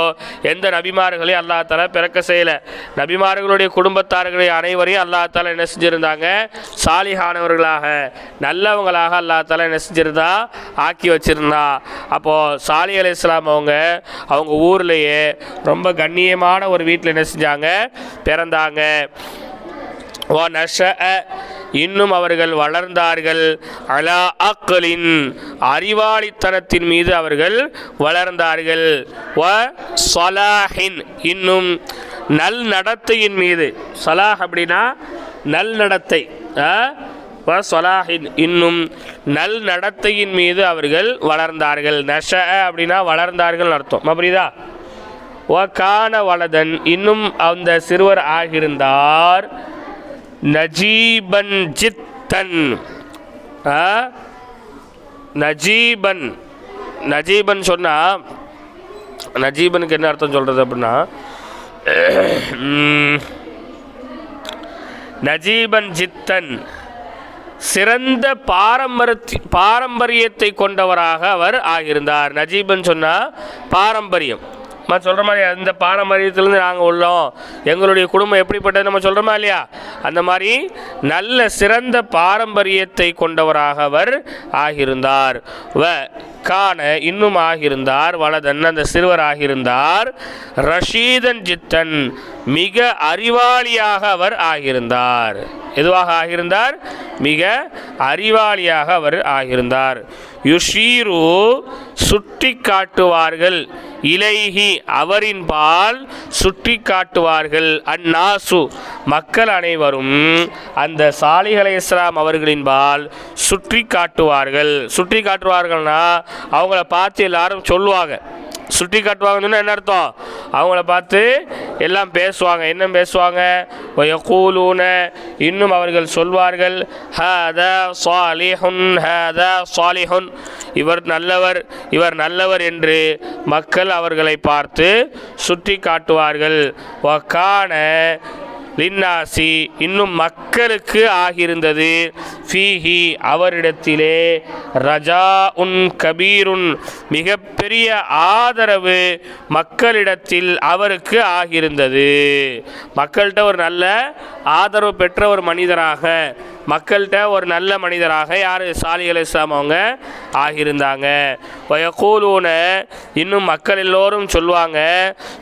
எந்த நபிமார்களையும் அல்லாஹ் தஆலா பிறக்க செய்யலை. நபிமார்களுடைய குடும்பத்தார்களை அனைவரையும் அல்லாஹ் தஆலா என்ன செஞ்சிருந்தாங்க? சாலிஹானவர்களாக, நல்லவங்களாக அல்லாஹ் தஆலா என்ன செஞ்சிருந்தா? ஆக்கி வச்சிருந்தா. அப்போது சாலிஹ் அலைஹிஸ்ஸலாம் அவங்க ஊர்லேயே ரொம்ப கண்ணியமான ஒரு வீட்டில் என்ன செஞ்சாங்க? பிறந்தாங்க. இன்னும் அவர்கள் வளர்ந்தார்கள். அலா அக்லின் அறிவாளித்தனத்தின் மீது அவர்கள் வளர்ந்தார்கள். வ ஸலாஹின் இன்னும் நல் நடத்தையின் மீது. சலாஹ் அப்படின்னா நல் நடத்தை. வ ஸலாஹின் இன்னும் நல் நடத்தையின் மீது அவர்கள் வளர்ந்தார்கள். நஷ அப்படின்னா வளர்ந்தார்கள் அர்த்தம். புரியுதா? வ கான வலதன் இன்னும் அந்த சிறுவர் ஆகியிருந்தார். நஜீபன் ஜித்தன் நஜீபன் நஜீபன் சொன்னால் நஜீபனுக்கு என்ன அர்த்தம் சொல்கிறது அப்படின்னா நஜீபன் ஜித்தன் சிறந்த பாரம்பரியத்தை கொண்டவராக அவர் ஆகியிருந்தார். நஜீபன் சொன்னால் பாரம்பரியம். சொல்கிற மாதிரி அந்த பாரம்பரியத்திலேருந்து நாங்கள் உள்ளோம், எங்களுடைய குடும்பம் எப்படிப்பட்டது நம்ம சொல்கிறோமா இல்லையா? அந்த மாதிரி நல்ல சிறந்த பாரம்பரியத்தை கொண்டவராக அவர் ஆகியிருந்தார். வ கான இன்னும் ஆகியிருந்தார். வலதன் அந்த சிறுவர் ஆகியிருந்தார். ரஷீதன் ஜித்தன் மிக அறிவாளியாக அவர் ஆகியிருந்தார். எதுவாக ஆகியிருந்தார்? மிக அறிவாளியாக அவர் ஆகியிருந்தார். யுஷீரு சுட்டி காட்டுவார்கள். இலைஹி அவரின் பால் சுட்டி காட்டுவார்கள். அந்நாசு மக்கள் அனைவரும் அந்த சாலிஹ் அலைஹிஸ்ஸலாம் அவர்களின் பால் சுட்டி காட்டுவார்கள். சுட்டி காட்டுவார்கள்னா அவங்கள பார்த்து எல்லாரும் சொல்லுவாங்க. சுட்டி காட்டுவாங்கன்னு என்ன அர்த்தம்? அவங்கள பார்த்து எல்லாம் பேசுவாங்க. என்ன பேசுவாங்க? வயகூலூன இன்னும் அவர்கள் சொல்வார்கள். ஹாதா சாலிஹுன் ஹாதா சாலிஹுன் இவர் நல்லவர், இவர் நல்லவர் என்று மக்கள் அவர்களை பார்த்து சுட்டி காட்டுவார்கள். வகான லின்னாசி இன்னும் மக்களுக்கு ஆகியிருந்தது. ஃபீஹி அவரிடத்திலே ரஜா உன் கபீருன் மிகப்பெரிய ஆதரவு மக்களிடத்தில் அவருக்கு ஆகியிருந்தது. மக்கள்கிட்ட ஒரு நல்ல ஆதரவு பெற்ற ஒரு மனிதராக, மக்கள்கிட்ட ஒரு நல்ல மனிதராக யார்? சாலிஹ் அலைஹிஸ்ஸலாம் அவங்க ஆகியிருந்தாங்க. வயகூலூன இன்னும் மக்கள் எல்லோரும் சொல்லுவாங்க.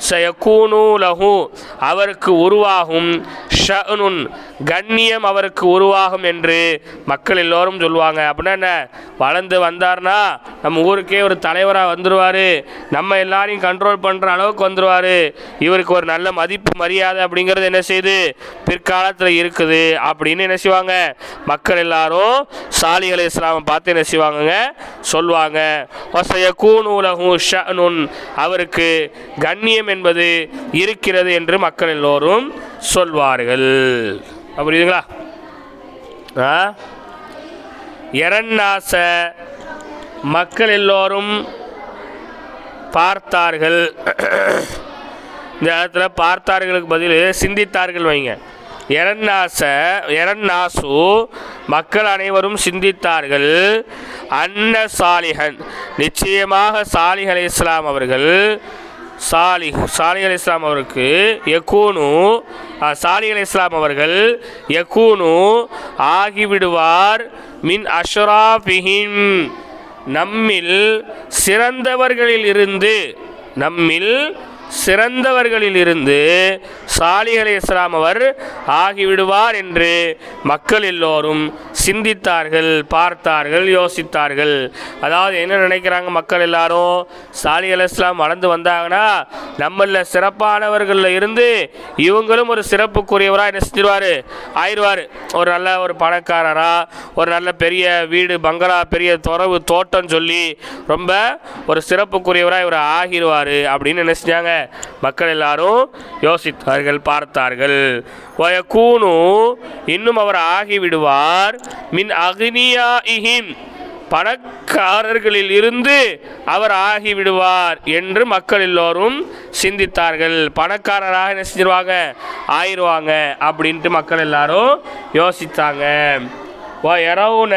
சயகூனு லஹு அவருக்கு உருவாகும். ஷஅனுன் கண்ணியம் அவருக்கு உருவாகும் என்று மக்கள் எல்லோரும் சொல்லுவாங்க. அப்படின்னா என்ன? வளர்ந்து வந்தார்னா நம்ம ஊருக்கே ஒரு தலைவராக வந்துடுவார், நம்ம எல்லாரையும் கண்ட்ரோல் பண்ணுற அளவுக்கு வந்துடுவார், இவருக்கு ஒரு நல்ல மதிப்பு மரியாதை அப்படிங்கிறது என்ன செய்யுது? பிற்காலத்தில் இருக்குது அப்படின்னு என்ன செய்வாங்க? மக்கள் எல்லாரும் சாலிஹ் அலைஹிஸ்ஸலாம் பார்த்து என்ன செய்வாங்க? சொல்லுவாங்க. வஸயகூனு லஹு ஷஅனுன் அவருக்கு கண்ணியம் என்பது இருக்கிறது என்று மக்கள் எல்லோரும் சொல்வார்கள். புரியுதுங்களா? எரன்னாச மக்கள் எல்லோரும் பார்த்தார்கள். இந்த இடத்துல பார்த்தார்களுக்கு பதில் சிந்தித்தார்கள் வைங்க. எரன்னாசு மக்கள் அனைவரும் சிந்தித்தார்கள். அன்ன சாலிஹன் நிச்சயமாக சாலிஹ் அலைஹிஸ்ஸலாம் அவர்கள் சாலிஹ் அலைஹிஸ்ஸலாம் அவருக்கு யகூனு சாலிஹ் அலைஹிஸ்ஸலாம் அவர்கள் யகூனு ஆகிவிடுவார். மின் அஷ்ராஃபிஹிம் நம்மில் சிறந்தவர்களில் இருந்து, நம்மில் சிறந்தவர்களிலிருந்து சாலிஹ் அலைஹிஸ்ஸலாம் அவர் ஆகிவிடுவார் என்று மக்கள் எல்லோரும் சிந்தித்தார்கள், பார்த்தார்கள், யோசித்தார்கள். அதாவது என்ன நினைக்கிறாங்க மக்கள் எல்லாரும், சாலிஹ் அலைஹிஸ்ஸலாம் வளர்ந்து வந்தாங்கன்னா நம்மள சிறப்பானவர்களில் இருந்து இவங்களும் ஒரு சிறப்புக்குரியவராக என்ன செஞ்சிருவார், ஆயிடுவார். ஒரு நல்ல ஒரு பணக்காரரா, ஒரு நல்ல பெரிய வீடு பங்களா, பெரிய துறவு தோட்டம் சொல்லி ரொம்ப ஒரு சிறப்புக்குரியவராக இவர் ஆகிடுவார் அப்படின்னு என்ன செஞ்சாங்க மக்கள் எல்லாரும் யோசித்தார்கள், பார்த்தார்கள். வயக்கூனு இன்னும் அவர் ஆகிவிடுவார் மின் அக்னியாஇஹிம் பணக்காரர்களில் இருந்து அவர் ஆகிவிடுவார் என்று மக்கள் எல்லோரும் சிந்தித்தார்கள். பணக்காரராக என்ன செஞ்சிருவாங்க, ஆயிடுவாங்க அப்படின்ட்டு மக்கள் எல்லாரும் யோசித்தாங்க. வயரவுன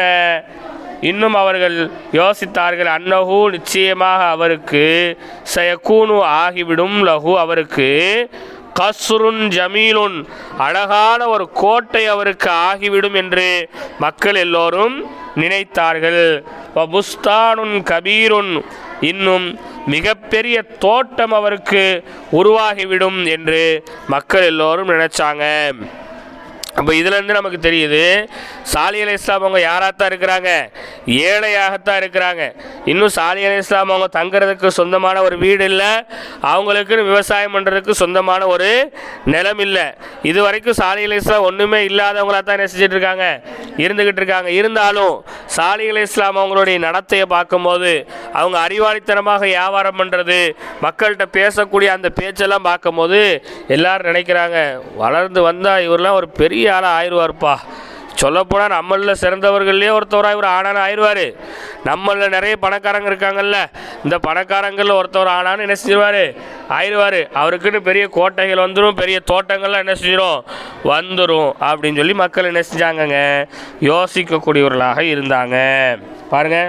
இன்னும் அவர்கள் யோசித்தார்கள், அன்னஹு நிச்சயமாக அவருக்கு, சயக்கூனு ஆகிவிடும், லஹு அவருக்கு, கஸ்ருன் ஜமீலுன் அழகான ஒரு கோட்டை அவருக்கு ஆகிவிடும் என்று மக்கள் எல்லோரும் நினைத்தார்கள். வபுஸ்தானுன் கபீருன் இன்னும் மிகப்பெரிய தோட்டம் அவருக்கு உருவாகிவிடும் என்று மக்கள் எல்லோரும் நினைச்சாங்க. அப்போ இதிலேருந்து நமக்கு தெரியுது சாலிஹ் அலைஹிஸ்ஸலாம் அவங்க யாராகத்தான் இருக்கிறாங்க, ஏழையாகத்தான் இருக்கிறாங்க. இன்னும் சாலிஹ் அலைஹிஸ்ஸலாம் அவங்க தங்குறதுக்கு சொந்தமான ஒரு வீடு இல்லை, அவங்களுக்குன்னு விவசாயம் பண்ணுறதுக்கு சொந்தமான ஒரு நிலம் இல்லை. இது வரைக்கும் சாலிஹ் அலைஹிஸ்ஸலாம் ஒன்றுமே இல்லாதவங்களாக தான் என்ன செஞ்சுட்டு இருக்காங்க, இருந்துக்கிட்டு இருக்காங்க. இருந்தாலும் சாலிஹ் அலைஹிஸ்ஸலாம் அவங்களுடைய நடத்தையை பார்க்கும்போது, அவங்க அறிவாளித்தனமாக வியாபாரம் பண்ணுறது, மக்கள்கிட்ட பேசக்கூடிய அந்த பேச்செல்லாம் பார்க்கும்போது எல்லாரும் நினைக்கிறாங்க, வளர்ந்து வந்தால் இவரெலாம் ஒரு பெரிய ஆளாக ஆயிடுவார்ப்பா. சொல்லப்போனால் நம்மளில் சிறந்தவர்கள்லேயே ஒருத்தவராக இவர் ஆனான்னு ஆயிடுவார். நம்மளில் நிறைய பணக்காரங்க இருக்காங்கல்ல, இந்த பணக்காரங்களில் ஒருத்தவர் ஆனான்னு என்ன செஞ்சிருவார், ஆயிடுவார். அவருக்குன்னு பெரிய கோட்டைகள் வந்துடும், பெரிய தோட்டங்கள்லாம் என்ன செஞ்சிடும், வந்துடும் அப்படின்னு சொல்லி மக்கள் என்ன செஞ்சாங்கங்க, யோசிக்கக்கூடியவர்களாக இருந்தாங்க. பாருங்க,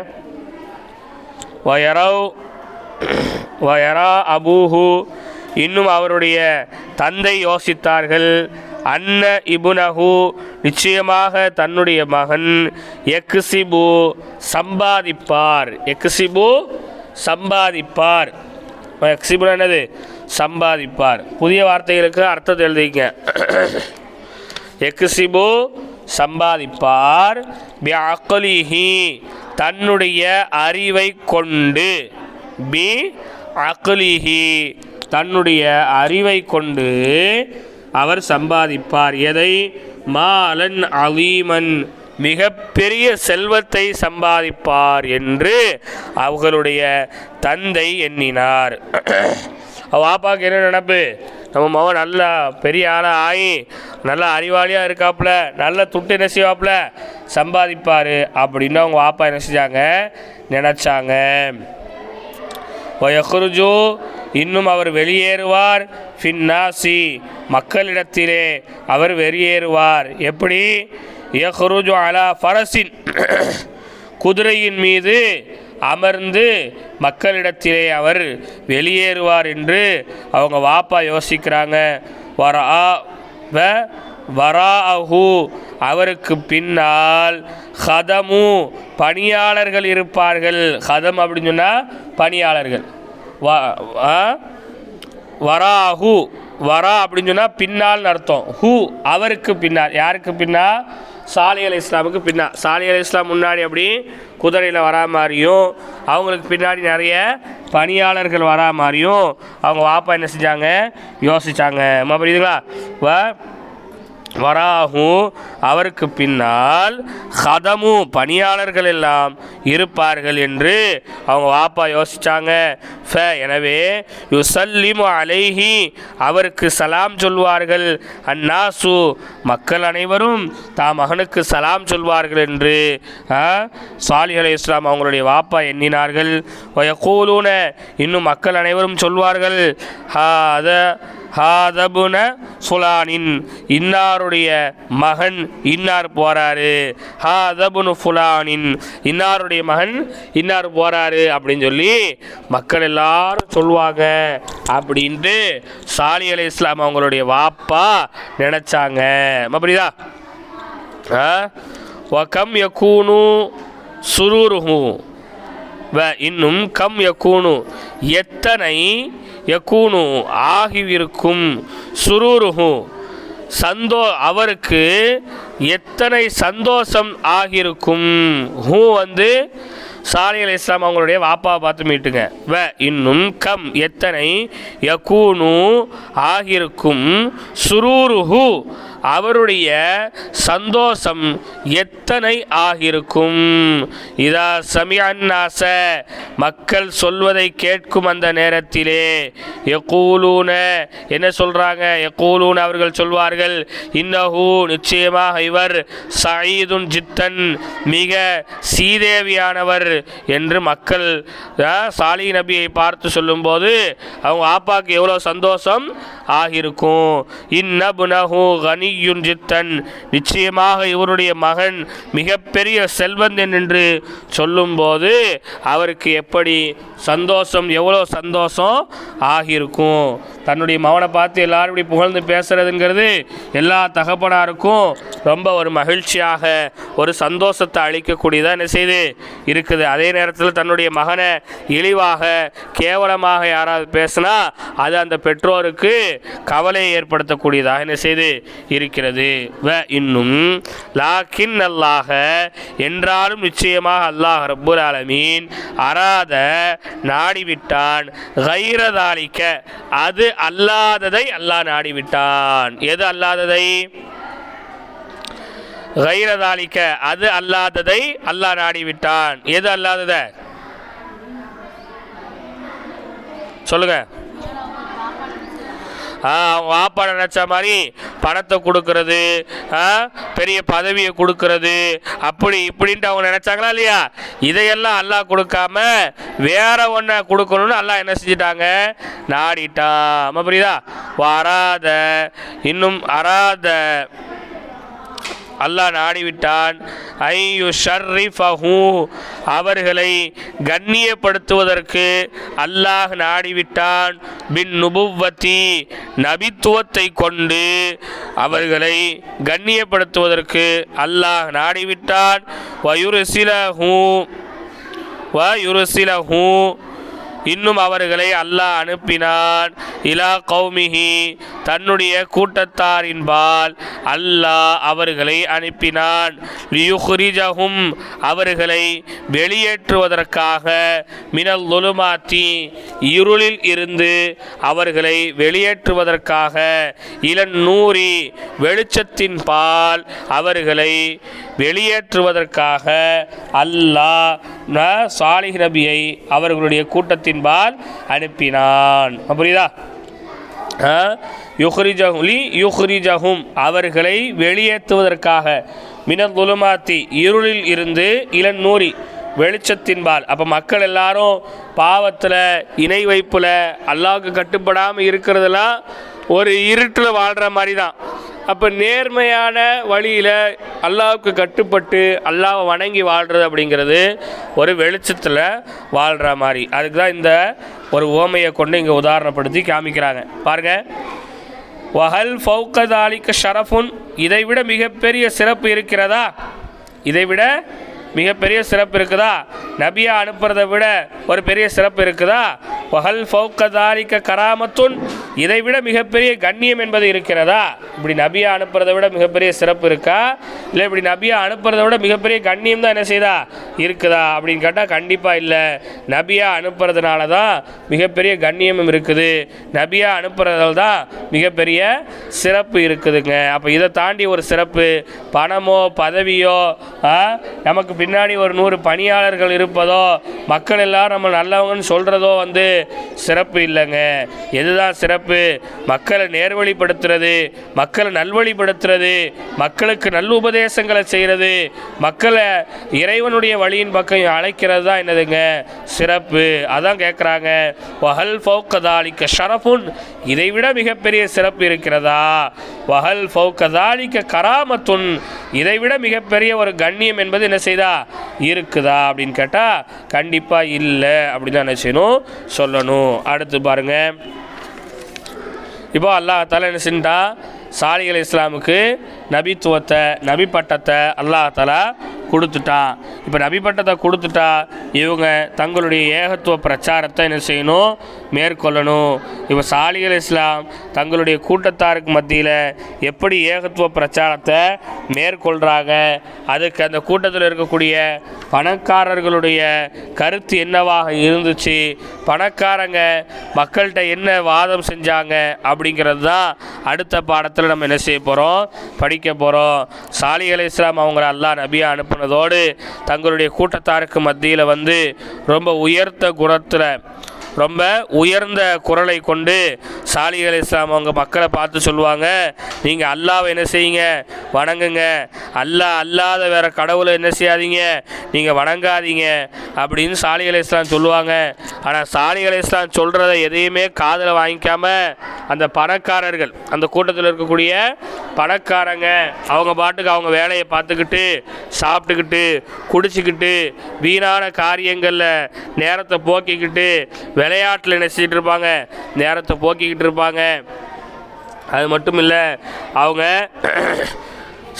வயரா அபூஹு இன்னும் அவருடைய தந்தை யோசித்தார்கள், அன்ன இபுனஹு நிச்சயமாக தன்னுடைய மகன், எக்ஸிபு சம்பாதிப்பார், எக்ஸிபு சம்பாதிப்பார். எக்ஸிபு என்னது, சம்பாதிப்பார். புதிய வார்த்தைகளுக்கு அர்த்தத்தை எழுதிக்க. எக்ஸிபு சம்பாதிப்பார், பி அக்லிஹி தன்னுடைய அறிவை கொண்டு, பி அக்லிஹி தன்னுடைய அறிவை கொண்டு அவர் சம்பாதிப்பார். எதை, மாலன் அலீமன் மிகப்பெரிய செல்வத்தை சம்பாதிப்பார் என்று அவர்களுடைய தந்தை எண்ணினார். வாப்பாவுக்கு என்ன நினப்பு, நம்ம மகன் நல்லா பெரிய ஆளாக ஆகி நல்லா அறிவாளியாக இருக்காப்புல, நல்ல துட்டு என்ன செய்வாப்புல, சம்பாதிப்பார் அப்படின்னு அவங்க வாப்பா என்ன செஞ்சாங்க, நினச்சாங்க. வயஹ்ருஜு இன்னும் அவர் வெளியேறுவார், ஃபின்னாசி மக்களிடத்திலே அவர் வெளியேறுவார். எப்படி, யஹ்ருஜு அலா ஃபரசின் குதிரையின் மீது அமர்ந்து மக்களிடத்திலே அவர் வெளியேறுவார் என்று அவங்க வாப்பா யோசிக்கிறாங்க. வராஅஹு அவருக்கு பின்னால் ஹதமு பணியாளர்கள் இருப்பார்கள். ஹதம் அப்படின்னு சொன்னால் பணியாளர்கள். வராஹு வரா அப்படின்னு சொன்னால் பின்னால் அர்த்தம். ஹூ அவருக்கு பின்னால், யாருக்கு பின்னால், சாலிஹ் அலைஹிஸ்ஸலாமுக்கு பின்னால். சாலிஹ் அலைஹிஸ்ஸலாம் முன்னாடி அப்படி குதிரையில் வரா மாதிரியும், அவங்களுக்கு பின்னாடி நிறைய பணியாளர்கள் வரா மாதிரியும் அவங்க வாப்பா என்ன செஞ்சாங்க, யோசித்தாங்க. புரியுதுங்களா? வராஹு அவருக்கு பின்னால் ஹதமு பணியாளர்கள் எல்லாம் இருப்பார்கள் என்று அவங்க வாப்பா யோசித்தாங்க. எனவே யுசல்லிமு அலைஹி அவருக்கு சலாம் சொல்வார்கள், அன்னாசு மக்கள் அனைவரும் தாம் மகனுக்கு சலாம் சொல்வார்கள் என்று சாலிஹ் அலைஹிஸ்ஸலாம் அவங்களுடைய வாப்பா எண்ணினார்கள். வயகூலூன இன்னும் மக்கள் அனைவரும் சொல்வார்கள், ஹாதபுன ஃபுலானின் இன்னாருடைய மகன் இன்னார் போறாரு, ஹாதபுனு ஃபுலானின் இன்னாருடைய மகன் இன்னார் போறாரு அப்படின்னு சொல்லி மக்கள் எல்லாரும் சொல்லுவாங்க அப்படின்ட்டு சாலிஹ் அலைஹிஸ்ஸலாம் அவங்களுடைய வாப்பா நினைச்சாங்க. புரியுதா? வகம் யகூனு சுரூருஹு இன்னும் கம் யக்கூனு எத்தனை யக்கூனு ஆகியிருக்கும் சுரூருஹு அவருக்கு எத்தனை சந்தோஷம் ஆகியிருக்கும். ஹூ சாலிஹ் அலைஹிஸ்ஸலாம் அவங்களுடைய வாப்பாவை பார்த்து மீட்டுங்க. இன்னும் கம் எத்தனை யக்கூனு ஆகியிருக்கும் சுரூருஹு அவருடைய சந்தோஷம் எத்தனை ஆகியிருக்கும். இதா சமிஅன்னாஸ மக்கள் சொல்வதை கேட்கும் அந்த நேரத்திலே யகூலூன என்ன சொல்றாங்க, யகூலூன அவர்கள் சொல்வார்கள், இன்னஹு நிச்சயமாக இவர் சயீதுன் ஜித்தன் மிக சீதேவியானவர் என்று மக்கள் சாலிஹ் நபியை பார்த்து சொல்லும்போது அவங்க ஆப்பாக்கு எவ்வளோ சந்தோஷம் ஆகியிருக்கும். இன்னபுனஹு கனியுன் ஜித்தன் நிச்சயமாக இவருடைய மகன் மிகப்பெரிய செல்வந்தன் என்று சொல்லும்போது அவருக்கு எப்படி சந்தோஷம், எவ்வளோ சந்தோஷம் ஆகியிருக்கும். தன்னுடைய மகனை பார்த்து எல்லாரும் இப்படி புகழ்ந்து பேசுறதுங்கிறது எல்லா தகப்பனாருக்கும் ரொம்ப ஒரு மகிழ்ச்சியாக ஒரு சந்தோஷத்தை அளிக்கக்கூடியதாக என்ன செய்து இருக்குது. அதே நேரத்தில் தன்னுடைய மகனை இழிவாக கேவலமாக யாராவது பேசினா அது அந்த பெற்றோருக்கு கவலையை ஏற்படுத்தக்கூடியதாக என்ன செய்து இருக்கிறது. இன்னும் லாக்கின் அல்லாஹ என்றாலும் நிச்சயமாக அல்லாஹ் ரப்புல் ஆலமீன் அராத நாடிவிட்டான், கைரதாலிக்க அது அல்லாததை அல்லாஹ் நாடிவிட்டான். எது அல்லாததை? கைரதாலிக்க அது அல்லாததை அல்லாஹ் நாடிவிட்டான். எது அல்லாதத சொல்லுங்க. அவங்க வாப்பா நினைச்ச மாதிரி பணத்தை கொடுக்கறது, பெரிய பதவியை கொடுக்கறது, அப்படி இப்படின்ட்டு அவங்க நினைச்சாங்களா இல்லையா? இதையெல்லாம் அல்லாஹ் கொடுக்காம வேற ஒன்றை கொடுக்கணும்னு அல்லாஹ் என்ன செஞ்சிட்டாங்க, நாடிட்டான். புரியுதா? அராத இன்னும் அராத அல்லாஹ் நாடிவிட்டான் ஐயு ஷர்ரிஃபஹு அவர்களை கண்ணியப்படுத்துவதற்கு அல்லாஹ் நாடிவிட்டான். பின் நுபுவத்தி நபித்துவத்தை கொண்டு அவர்களை கண்ணியப்படுத்துவதற்கு அல்லாஹ் நாடிவிட்டான். வயுருசிலஹு இன்னும் அவர்களை அல்லாஹ் அனுப்பினான். இலா கௌமிஹி தன்னுடைய கூட்டத்தாரின்பால் அல்லாஹ் அவர்களை அனுப்பினான். லியுக்ரிஜஹும் அவர்களை வெளியேற்றுவதற்காக, மினல் லுலுமாத்தி இருளில் இருந்து அவர்களை வெளியேற்றுவதற்காக, இலன் நூரி வெளிச்சத்தின் பால் அவர்களை வெளியேற்றுவதற்காக அல்லாஹ் சாலிஹ் நபியை அவர்களுடைய கூட்டத்தின் பால் அனுப்பினான். புரியுதா? யுக்ரிஜஹும் அவர்களை வெளியேற்றுவதற்காக, மினல் லுலுமாத்தி இருளில் இருந்து, இலன் நூரி வெளிச்சத்தின்பால். அப்போ மக்கள் எல்லாரும் பாவத்தில், இணை வைப்பில், அல்லாஹ்வுக்கு கட்டுப்படாமல் இருக்கிறதெல்லாம் ஒரு இருட்டில் வாழ்கிற மாதிரி தான். அப்போ நேர்மையான வழியில் அல்லாஹ்வுக்கு கட்டுப்பட்டு அல்லாஹ்வை வணங்கி வாழ்கிறது அப்படிங்கிறது ஒரு வெளிச்சத்தில் வாழ்கிற மாதிரி. அதுக்கு தான் இந்த ஒரு ஓமையை கொண்டு இங்கே உதாரணப்படுத்தி காமிக்கிறாங்க. பாருங்கள், வஹல் ஃபௌகதாலிக்க ஷரஃபுன் இதைவிட மிகப்பெரிய சிறப்பு இருக்கிறதா? இதைவிட மிகப்பெரிய சிறப்பு இருக்குதா? நபியா அனுப்புறதை விட ஒரு பெரிய சிறப்பு இருக்குதா? வஹல் ஃபௌகதாலிக்க கராமத்துன் இதைவிட மிகப்பெரிய கண்ணியம் என்பது இருக்கிறதா? இப்படி நபியா அனுப்புறதை விட மிகப்பெரிய சிறப்பு இருக்கா? இல்லை இப்படி நபியா அனுப்புறதை விட மிகப்பெரிய கண்ணியம் தான் என்ன செய்தா இருக்குதா அப்படின்னு கேட்டால் கண்டிப்பாக இல்லை. நபியா அனுப்புறதுனால தான் மிகப்பெரிய கண்ணியமும் இருக்குது, நபியா அனுப்புறதால தான் மிகப்பெரிய சிறப்பு இருக்குதுங்க. அப்போ இதை தாண்டி ஒரு சிறப்பு பணமோ பதவியோ, நமக்கு பின்னாடி ஒரு 100 பணியாளர்கள் இருப்பதோ, மக்கள் எல்லாரும் நம்ம நல்லவங்கன்னு சொல்கிறதோ சிறப்பு இல்லைங்க. எதுதான் சிறப்பு? மக்களை நேர்வழிப்படுத்துறது, மக்களை நல்வழிப்படுத்துறது, மக்களுக்கு நல்ல உபதேசங்களை செய்கிறது, மக்களை இறைவனுடைய வழியின் பக்கம் அழைக்கிறது தான் என்னதுங்க சிறப்பு. அதான் கேட்குறாங்க, வஹல் ஃபௌகதாலிக்க ஷரஃபுன் இதைவிட மிகப்பெரிய சிறப்பு இருக்கிறதா? வஹல் ஃபௌகதாலிக்க கராமத்துன் இதைவிட மிகப்பெரிய ஒரு கண்ணியம் என்பது என்ன செய்தா இருக்குதா அப்படின்னு கேட்டால் கண்டிப்பாக இல்லை அப்படின்னு தான் என்ன செய்யணும், சொல்லணும். அடுத்து பாருங்க, இப்போ அல்லாஹ் தஆலா என்ன செஞ்சிட்டா, சாலிஹ் அலைஹிஸ்ஸலாமுக்கு நபித்துவத்தை, நபி பட்டத்தை அல்லாஹ் தஆலா கொடுத்துட்டான். இப்போ நபி பட்டத்தை கொடுத்துட்டா இவங்க தங்களுடைய ஏகத்துவ பிரச்சாரத்தை என்ன செய்யணும், மேற்கொள்ளணும். இப்போ சாலிஹ் அலைஹிஸ்ஸலாம் தங்களுடைய கூட்டத்தாருக்கு மத்தியில் எப்படி ஏகத்துவ பிரச்சாரத்தை மேற்கொள்கிறாங்க, அதுக்கு அந்த கூட்டத்தில் இருக்கக்கூடிய பணக்காரர்களுடைய கருத்து என்னவாக இருந்துச்சு, பணக்காரங்க மக்கள்கிட்ட என்ன வாதம் செஞ்சாங்க அப்படிங்கிறது தான் அடுத்த பாடத்தில் நம்ம என்ன செய்ய போகிறோம், படிக்க போகிறோம். சாலிஹ் அலைஹிஸ்ஸலாம் அவங்கள அல்லாஹ் நபியாக அனுப்புனதோடு தங்களுடைய கூட்டத்தாருக்கு மத்தியில் வந்து ரொம்ப உயர்ந்த குணத்தில் ரொம்ப உயர்ந்த குரலை கொண்டு சாலிஹ் அலைஹிஸ்ஸலாம் அவங்க மக்களை பார்த்து சொல்லுவாங்க, நீங்கள் அல்லாஹ்வை என்ன செய்யுங்க, வணங்குங்க. அல்லாஹ் அல்லாத வேறு கடவுளை என்ன செய்யாதீங்க, நீங்கள் வணங்காதீங்க அப்படின்னு சாலிஹ் அலைஹிஸ்ஸலாம் சொல்லுவாங்க. ஆனால் சாலிஹ் அலைஹிஸ்ஸலாம் சொல்கிறத எதையுமே காதில் வாங்கிக்காம அந்த பணக்காரர்கள், அந்த கூட்டத்தில் இருக்கக்கூடிய பணக்காரங்க அவங்க பாட்டுக்கு அவங்க வேலையை பார்த்துக்கிட்டு சாப்பிட்டுக்கிட்டு குடிச்சிக்கிட்டு வீணான காரியங்களில் நேரத்தை போக்கிக்கிட்டு விளையாட்டில் நினைச்சிட்டு இருப்பாங்க, நேரத்தை போக்கிக்கிட்டு இருப்பாங்க. அது மட்டும் இல்லை, அவங்க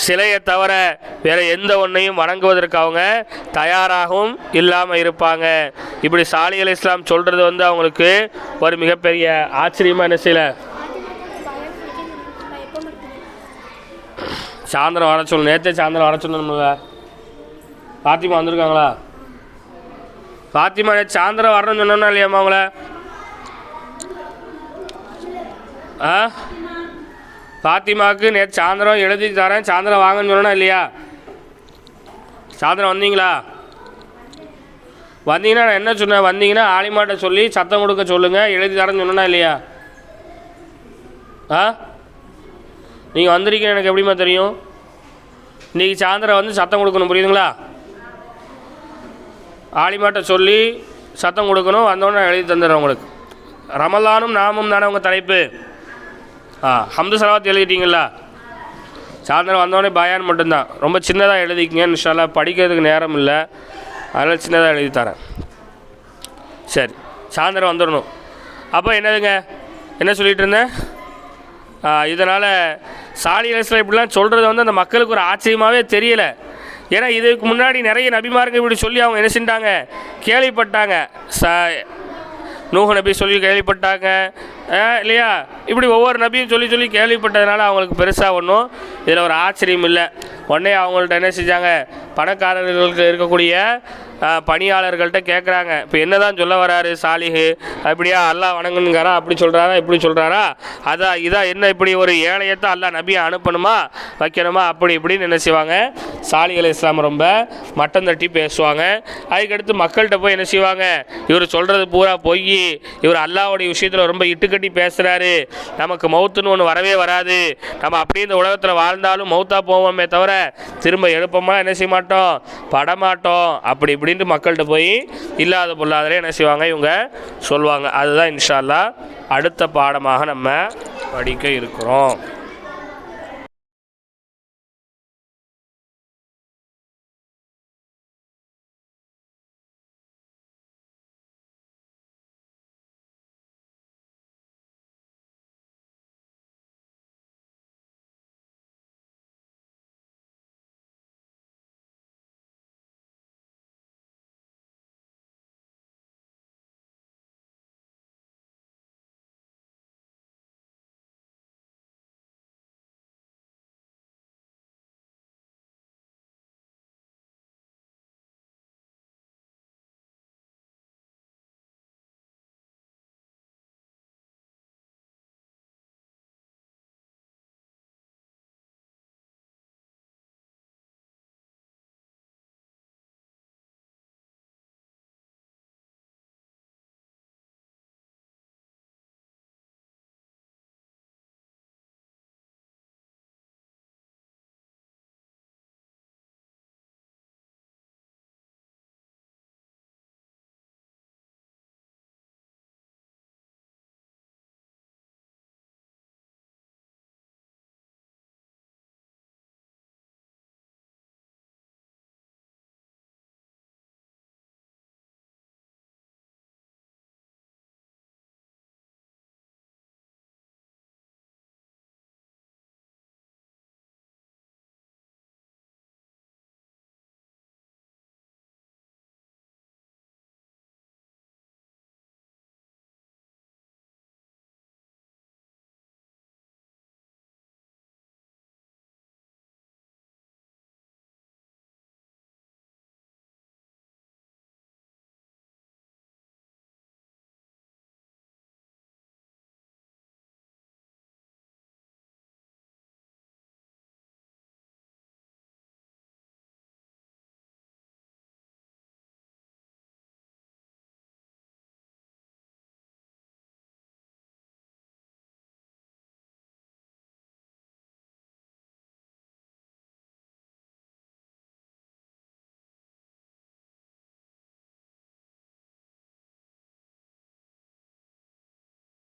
சிலையை தவிர வேறு எந்த ஒன்றையும் வணங்குவதற்கு அவங்க தயாராகவும் இல்லாமல் இருப்பாங்க. இப்படி சாலிஹ் அலைஹிஸ்ஸலாம் சொல்கிறது வந்து அவங்களுக்கு ஒரு மிகப்பெரிய ஆச்சரியமாக என்ன செய்யலை. சாயந்தரம் வர சொல்லணும், நேற்றே சாயந்தரம் வர சொல்லணும்ல. பாத்திமா வந்திருக்காங்களா? பாத்திமா நேற்று சாயந்தரம் வரணும்னு சொன்னோம்னா இல்லையாம்மா அவங்கள? பாத்திமாவுக்கு நேற்று சாயந்தரம் எழுதி தரேன், சாயந்தரம் வாங்கன்னு சொன்னா இல்லையா? சாயந்தரம் வந்தீங்களா? வந்தீங்கன்னா நான் என்ன சொன்னேன், வந்தீங்கன்னா ஆலிமாட்ட சொல்லி சத்தம் கொடுக்க சொல்லுங்கள், எழுதி தரேன்னு சொன்னா இல்லையா? நீங்கள் வந்திருக்கீங்க எனக்கு எப்படிமா தெரியும்? இன்றைக்கி சாயந்தரம் வந்து சத்தம் கொடுக்கணும், புரியுதுங்களா? ஆலிமாட்ட சொல்லி சத்தம் கொடுக்கணும், வந்தோடனே எழுதி தந்துடுறேன் உங்களுக்கு. ரமலானும் நாமும் தானே உங்கள் தலைப்பு. ஹம்து சலவாத் எழுதிட்டீங்களா? சாயந்தரம் வந்தோடனே பயான் மட்டும்தான், ரொம்ப சின்னதாக எழுதிக்கிங்க இன்ஷா அல்லாஹ். படிக்கிறதுக்கு நேரம் இல்லை, அதனால் சின்னதாக எழுதி தரேன். சரி, சாயந்தரம் வந்துடணும். அப்போ என்னதுங்க, என்ன சொல்லிகிட்டு இருந்தேன்? இதனால் சாலிஹ் அலைஹிஸ்ஸலாம் இப்படிலாம் சொல்கிறது வந்து அந்த மக்களுக்கு ஒரு ஆச்சரியமாகவே தெரியலை. ஏன்னா இதுக்கு முன்னாடி நிறைய நபிமார்கள் இப்படி சொல்லி அவங்க என்ன செஞ்சாங்க, கேள்விப்பட்டாங்க. நூஹ் நபி சொல்லி கேள்விப்பட்டாங்க இல்லையா? இப்படி ஒவ்வொரு நபியும் சொல்லி சொல்லி கேள்விப்பட்டதுனால அவங்களுக்கு பெருசாக ஒன்றும் இதில் ஒரு ஆச்சரியம் இல்லை. உடனே அவங்கள்ட்ட என்ன செஞ்சாங்க, பணக்காரர்களுக்கு இருக்கக்கூடிய பணியாளர்கள்ட்ட கேட்குறாங்க, இப்போ என்ன தான் சொல்ல வராரு சாலிஹ், அப்படியா அல்லாஹ் வணங்குங்காரா, அப்படி சொல்கிறாரா இப்படி சொல்கிறாரா, அதான் இதான் என்ன இப்படி ஒரு ஏழையத்தை அல்லாஹ் நபியை அனுப்பணுமா வைக்கணுமா அப்படி இப்படின்னு என்ன செய்வாங்க, சாலிஹ் அலைஹிஸ்ஸலாம் ரொம்ப மட்டம் தட்டி பேசுவாங்க. அதுக்கடுத்து மக்கள்கிட்ட போய் என்ன செய்வாங்க, இவர் சொல்கிறது பூரா பொய், இவர் அல்லாஹ்வுடைய விஷயத்தில் ரொம்ப இட்டுக்கட்டி பேசுகிறாரு, நமக்கு மௌத்துன்னு ஒன்று வரவே வராது, நம்ம அப்படியே இந்த உலகத்தில் வாழ்ந்தாலும் மௌத்தா போவோமே தவிர திரும்ப எழுப்பமா என்ன செய்ய மாட்டோம், படமாட்டோம், அப்படி இப்படின்ட்டு மக்கள்கிட்ட போய் இல்லாத பொல்லாதலே என்ன செய்வாங்க இவங்க சொல்லுவாங்க. அதுதான் இன்ஷா அல்லாஹ் அடுத்த பாடமாக நம்ம படிக்க இருக்கிறோம்.